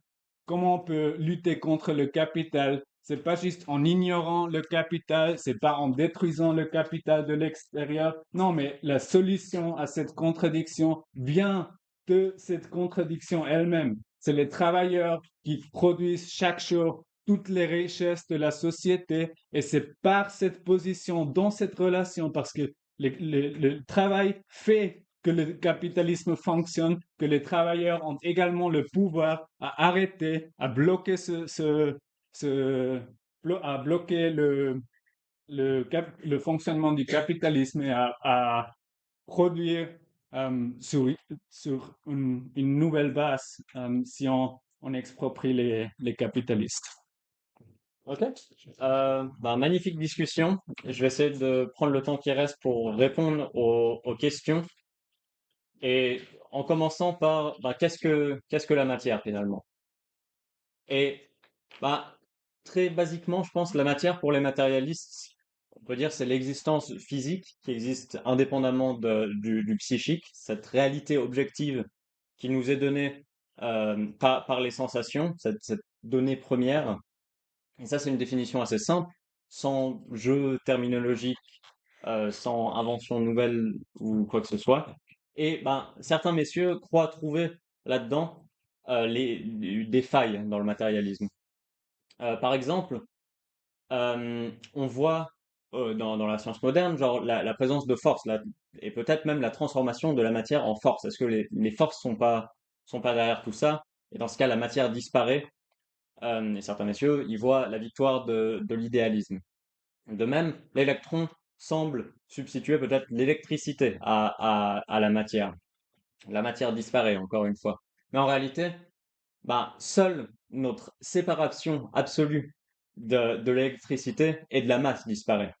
comment on peut lutter contre le capital? C'est pas juste en ignorant le capital, c'est pas en détruisant le capital de l'extérieur. Non, mais la solution à cette contradiction vient de cette contradiction elle-même. C'est les travailleurs qui produisent chaque jour toutes les richesses de la société, et c'est par cette position, dans cette relation, parce que le travail fait que le capitalisme fonctionne, que les travailleurs ont également le pouvoir à arrêter, à bloquer à bloquer le fonctionnement du capitalisme, et à produire sur une nouvelle base, si on exproprie les capitalistes. Ok. Magnifique discussion. Je vais essayer de prendre le temps qui reste pour répondre aux questions. Et en commençant par qu'est-ce que la matière finalement? Et bah, très basiquement, je pense la matière pour les matérialistes, on peut dire c'est l'existence physique qui existe indépendamment du psychique, cette réalité objective qui nous est donnée par les sensations, cette donnée première. Et ça, c'est une définition assez simple, sans jeu terminologique, sans invention nouvelle ou quoi que ce soit. Et ben, certains messieurs croient trouver là-dedans des failles dans le matérialisme. Par exemple, on voit dans la science moderne, genre la présence de force, et peut-être même la transformation de la matière en force. Est-ce que les forces sont pas derrière tout ça? Et dans ce cas, la matière disparaît. Et certains messieurs, ils voient la victoire de l'idéalisme. De même, l'électron semble substituer peut-être l'électricité à la matière. La matière disparaît, encore une fois. Mais en réalité, seule notre séparation absolue de l'électricité et de la masse disparaît.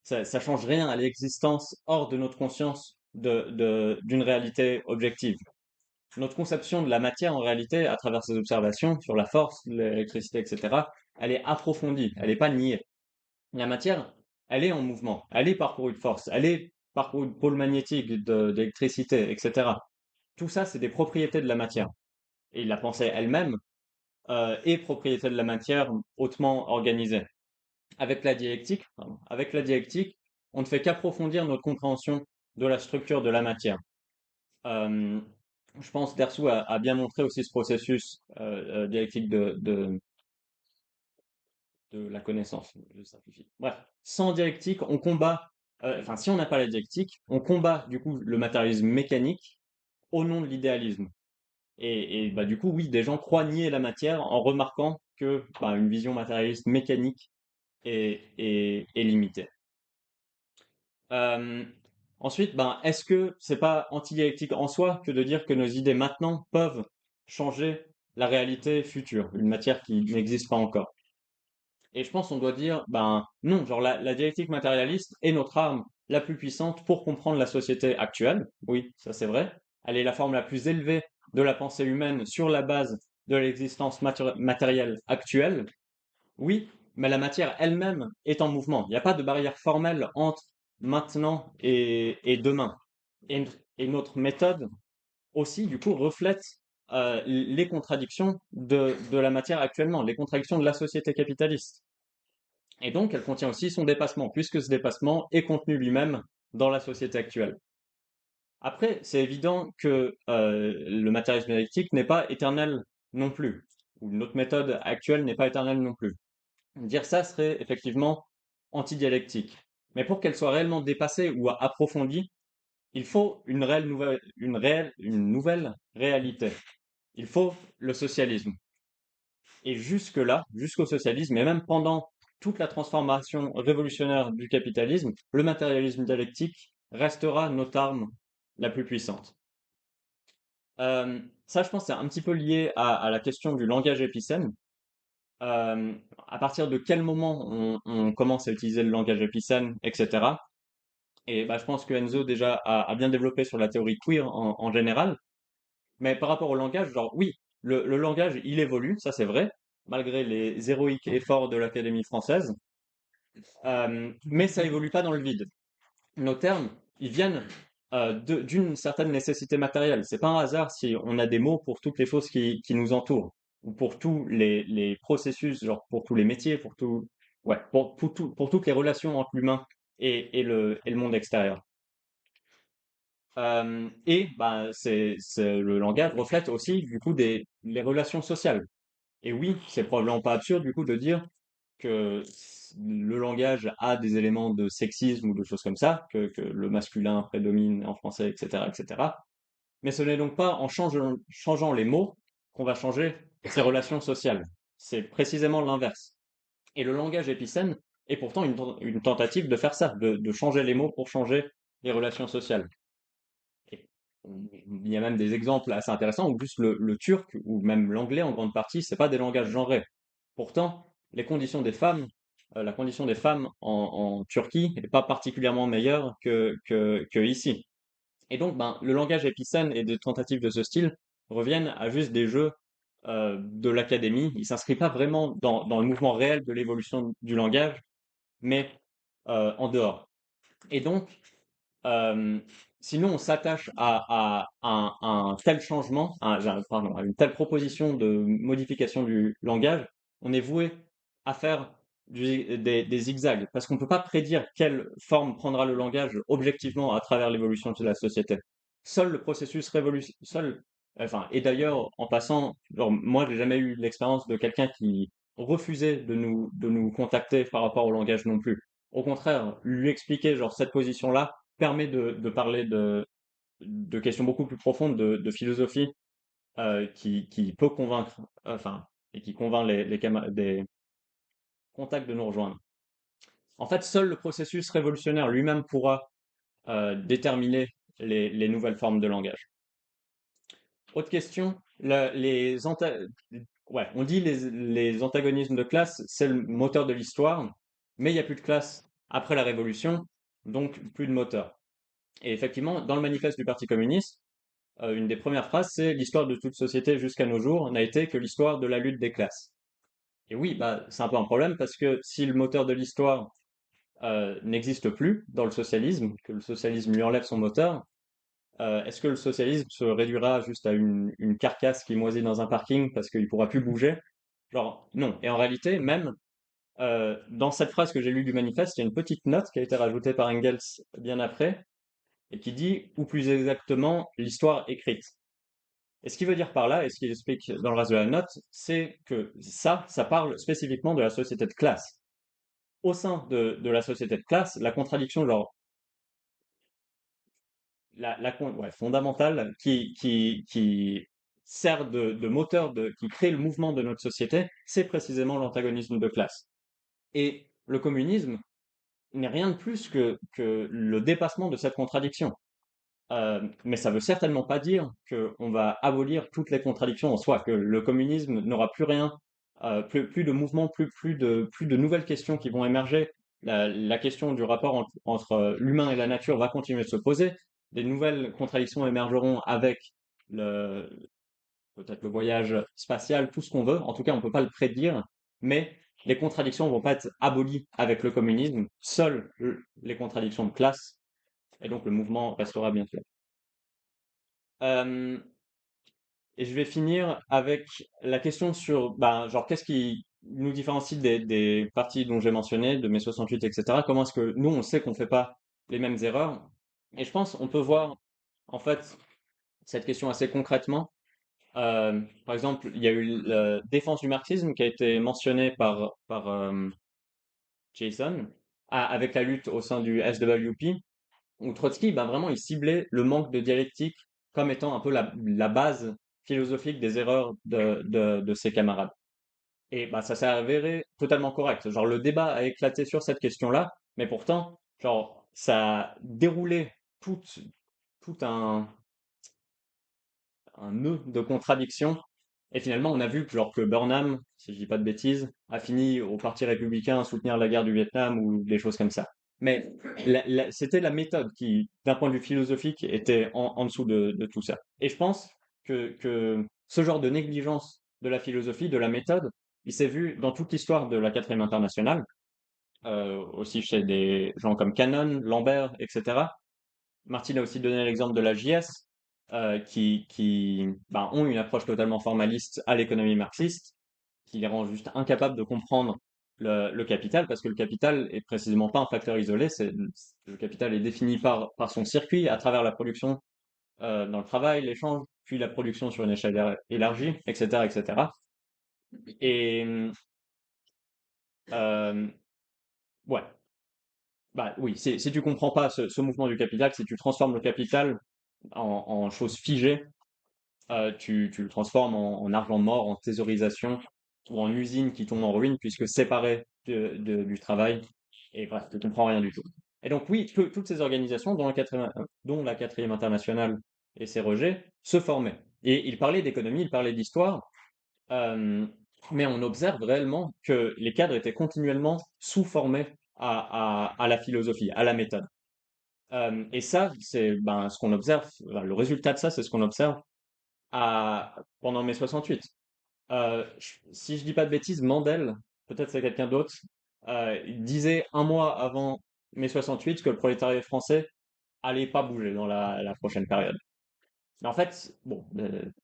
Ça change rien à l'existence hors de notre conscience d'une réalité objective. Notre conception de la matière, en réalité, à travers ces observations sur la force, l'électricité, etc., elle est approfondie, elle n'est pas niée. La matière, elle est en mouvement, elle est parcourue de force, elle est parcourue de pôles magnétiques, d'électricité, etc. Tout ça, c'est des propriétés de la matière. Et la pensée elle-même est propriété de la matière hautement organisée. Avec la dialectique, on ne fait qu'approfondir notre compréhension de la structure de la matière. Euh, je pense Dersu a bien montré aussi ce processus dialectique de la connaissance. Je simplifie. Bref, sans dialectique, on combat, enfin, si on n'a pas la dialectique, on combat du coup le matérialisme mécanique au nom de l'idéalisme. Du coup, oui, des gens croient nier la matière en remarquant que une vision matérialiste mécanique est limitée. Euh, Ensuite, est-ce que c'est pas anti-dialectique en soi que de dire que nos idées maintenant peuvent changer la réalité future, une matière qui n'existe pas encore? Et je pense qu'on doit dire, non, genre la dialectique matérialiste est notre arme la plus puissante pour comprendre la société actuelle. Oui, ça c'est vrai. Elle est la forme la plus élevée de la pensée humaine sur la base de l'existence matérielle actuelle. Oui, mais la matière elle-même est en mouvement. Il n'y a pas de barrière formelle entre maintenant et demain. Et, et notre méthode aussi, du coup, reflète les contradictions de la matière actuellement, les contradictions de la société capitaliste. Et donc, elle contient aussi son dépassement, puisque ce dépassement est contenu lui-même dans la société actuelle. Après, c'est évident que le matérialisme dialectique n'est pas éternel non plus, ou notre méthode actuelle n'est pas éternelle non plus. Dire ça serait effectivement antidialectique. Mais pour qu'elle soit réellement dépassée ou approfondie, il faut une nouvelle réalité. Il faut le socialisme. Et jusque-là, jusqu'au socialisme, et même pendant toute la transformation révolutionnaire du capitalisme, le matérialisme dialectique restera notre arme la plus puissante. Ça, je pense, c'est un petit peu lié à la question du langage épicène. À partir de quel moment on commence à utiliser le langage épicène, etc. Et bah, je pense que Enzo déjà a bien développé sur la théorie queer en général. Mais par rapport au langage, genre oui, le langage, il évolue, ça c'est vrai, malgré les héroïques efforts de l'Académie française. Mais ça évolue pas dans le vide. Nos termes, ils viennent d'une certaine nécessité matérielle. C'est pas un hasard si on a des mots pour toutes les choses qui nous entourent, ou pour tous les processus, genre pour tous les métiers, pour tout, ouais, pour toutes les relations entre l'humain et le monde extérieur. Et bah, le langage reflète aussi du coup les relations sociales. Et oui, c'est probablement pas absurde du coup de dire que le langage a des éléments de sexisme ou de choses comme ça, que le masculin prédomine en français, etc., etc. Mais ce n'est donc pas en changeant les mots qu'on va changer ces relations sociales. C'est précisément l'inverse. Et le langage épicène est pourtant une tentative de faire ça, de changer les mots pour changer les relations sociales. Et il y a même des exemples assez intéressants où juste le turc ou même l'anglais en grande partie, c'est pas des langages genrés. Pourtant, les conditions des femmes, la condition des femmes en Turquie n'est pas particulièrement meilleure que ici. Et donc, ben, le langage épicène et des tentatives de ce style reviennent à juste des jeux de l'académie. Il s'inscrit pas vraiment dans le mouvement réel de l'évolution du langage, mais en dehors. Et donc, euh, sinon, on s'attache à un tel changement, pardon, à une telle proposition de modification du langage, on est voué à faire des zigzags, parce qu'on ne peut pas prédire quelle forme prendra le langage objectivement à travers l'évolution de la société. Seul le processus enfin, et d'ailleurs, en passant, genre, moi, j'ai jamais eu l'expérience de quelqu'un qui refusait de nous contacter par rapport au langage non plus. Au contraire, lui expliquer, genre, cette position-là, permet de parler de questions beaucoup plus profondes de philosophie qui peut convaincre, enfin, et qui convainc des contacts de nous rejoindre. En fait, seul le processus révolutionnaire lui-même pourra déterminer les nouvelles formes de langage. Autre question, ouais, on dit les antagonismes de classe, c'est le moteur de l'histoire, mais il n'y a plus de classe après la Révolution, donc plus de moteur. Et effectivement, dans le manifeste du Parti communiste, une des premières phrases, c'est l'histoire de toute société jusqu'à nos jours n'a été que l'histoire de la lutte des classes. Et oui, bah, c'est un peu un problème parce que si le moteur de l'histoire n'existe plus dans le socialisme, que le socialisme lui enlève son moteur, est-ce que le socialisme se réduira juste à une carcasse qui moisit dans un parking parce qu'il pourra plus bouger? Genre, non. Et en réalité, même dans cette phrase que j'ai lue du manifeste, il y a une petite note qui a été rajoutée par Engels bien après, et qui dit, ou plus exactement, l'histoire écrite. Et ce qu'il veut dire par là, et ce qu'il explique dans le reste de la note, c'est que ça parle spécifiquement de la société de classe. Au sein de la société de classe, la contradiction, genre, ouais, fondamentale, qui sert de moteur, qui crée le mouvement de notre société, c'est précisément l'antagonisme de classe. Et le communisme n'est rien de plus que le dépassement de cette contradiction. Mais ça veut certainement pas dire qu'on va abolir toutes les contradictions en soi, que le communisme n'aura plus rien, plus de mouvements, plus de nouvelles questions qui vont émerger. La question du rapport entre l'humain et la nature va continuer de se poser. Des nouvelles contradictions émergeront avec le, peut-être le voyage spatial, tout ce qu'on veut. En tout cas, on peut pas le prédire, mais les contradictions vont pas être abolies avec le communisme. Seules les contradictions de classe, et donc le mouvement restera bien fait. Euh, et je vais finir avec la question sur, ben, genre, qu'est-ce qui nous différencie des partis dont j'ai mentionné, de mai 68, etc. Comment est-ce que nous, on sait qu'on fait pas les mêmes erreurs? Et je pense on peut voir, en fait, cette question assez concrètement. Par exemple, il y a eu la défense du marxisme qui a été mentionnée par Jason, avec la lutte au sein du SWP, où Trotsky, ben vraiment, il ciblait le manque de dialectique comme étant un peu la base philosophique des erreurs de ses camarades. Et bah, ça s'est avéré totalement correct. Genre, le débat a éclaté sur cette question-là, mais pourtant, genre, ça a déroulé tout, tout un nœud de contradiction. Et finalement, on a vu que, genre, que Burnham, si je dis pas de bêtises, a fini au Parti républicain à soutenir la guerre du Vietnam ou des choses comme ça. Mais c'était la méthode qui, d'un point de vue philosophique, était en dessous de tout ça. Et je pense que ce genre de négligence de la philosophie, de la méthode, il s'est vu dans toute l'histoire de la quatrième internationale, aussi chez des gens comme Cannon, Lambert, etc. Martine a aussi donné l'exemple de la JS, qui ben, ont une approche totalement formaliste à l'économie marxiste, qui les rend juste incapables de comprendre le capital, parce que le capital est précisément pas un facteur isolé, le capital est défini par son circuit à travers la production dans le travail, l'échange, puis la production sur une échelle élargie, etc., etc. Et euh, ouais, bah oui, si tu comprends pas ce mouvement du capital, si tu transformes le capital en chose figée, tu le transformes en argent mort, en thésaurisation ou en usine qui tombe en ruine puisque séparé du travail. Et bref, tu comprends rien du tout. Et donc oui, toutes ces organisations, dont la quatrième internationale et ses rejets, se formaient. Et il parlait d'économie, il parlait d'histoire, euh, mais on observe réellement que les cadres étaient continuellement sous-formés à la philosophie, à la méthode. Et ça, c'est ben, ce qu'on observe, ben, le résultat de ça, c'est ce qu'on observe pendant mai 68. Si je dis pas de bêtises, Mandel, peut-être c'est quelqu'un d'autre, il disait un mois avant mai 68 que le prolétariat français allait pas bouger dans la prochaine période. Mais en fait, bon,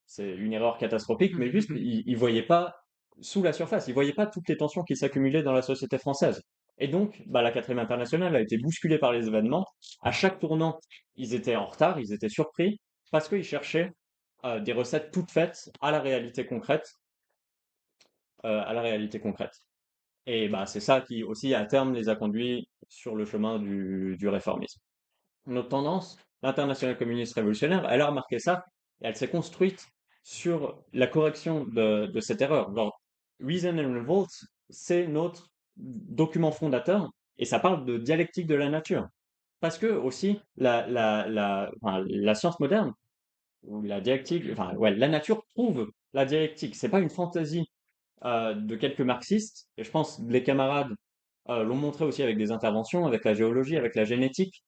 c'est une erreur catastrophique, mais juste, il voyait pas sous la surface, il voyait pas toutes les tensions qui s'accumulaient dans la société française. Et donc, bah, la quatrième internationale a été bousculée par les événements. À chaque tournant, ils étaient en retard, ils étaient surpris, parce qu'ils cherchaient des recettes toutes faites à la réalité concrète, à la réalité concrète. Et bah, c'est ça qui aussi, à terme, les a conduits sur le chemin du réformisme. Notre tendance, l'internationale communiste révolutionnaire, elle a remarqué ça et elle s'est construite sur la correction de cette erreur. Alors, Reason and Revolt, c'est notre document fondateur et ça parle de dialectique de la nature. Parce que aussi, enfin, la science moderne, ou la dialectique, enfin, ouais, la nature prouve la dialectique. C'est pas une fantaisie de quelques marxistes, et je pense que les camarades l'ont montré aussi avec des interventions, avec la géologie, avec la génétique.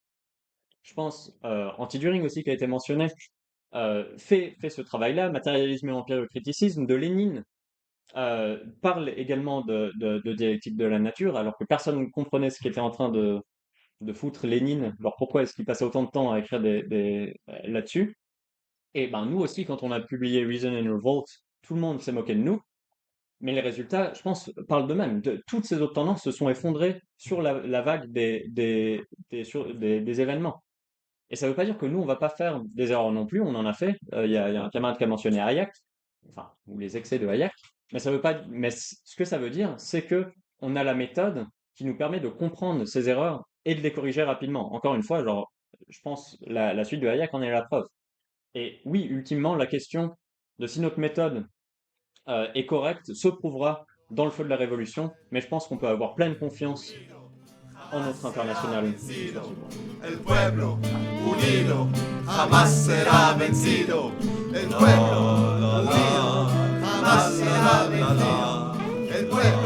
Je pense Anti-Düring aussi qui a été mentionné, fait ce travail-là, matérialisme et empirico-criticisme de Lénine, parle également de dialectique de la nature, alors que personne ne comprenait ce qu'était en train de foutre Lénine. Alors pourquoi est-ce qu'il passait autant de temps à écrire là-dessus? Et ben nous aussi, quand on a publié Reason and Revolt, tout le monde s'est moqué de nous. Mais les résultats, je pense, parlent d'eux-mêmes. Toutes ces autres tendances se sont effondrées sur la vague des événements. Et ça ne veut pas dire que nous, on va pas faire des erreurs non plus, on en a fait. Il y a un camarade qui a mentionné Hayek, enfin, ou les excès de Hayek. Mais ça veut pas, mais ce que ça veut dire, c'est que on a la méthode qui nous permet de comprendre ces erreurs et de les corriger rapidement. Encore une fois, genre, je pense la suite de Hayek en est la preuve. Et oui, ultimement, la question de si notre méthode est correcte se prouvera dans le feu de la révolution, mais je pense qu'on peut avoir pleine confiance en notre international. El pueblo unido jamás será vencido. El pueblo unido jamás será vencido. El pueblo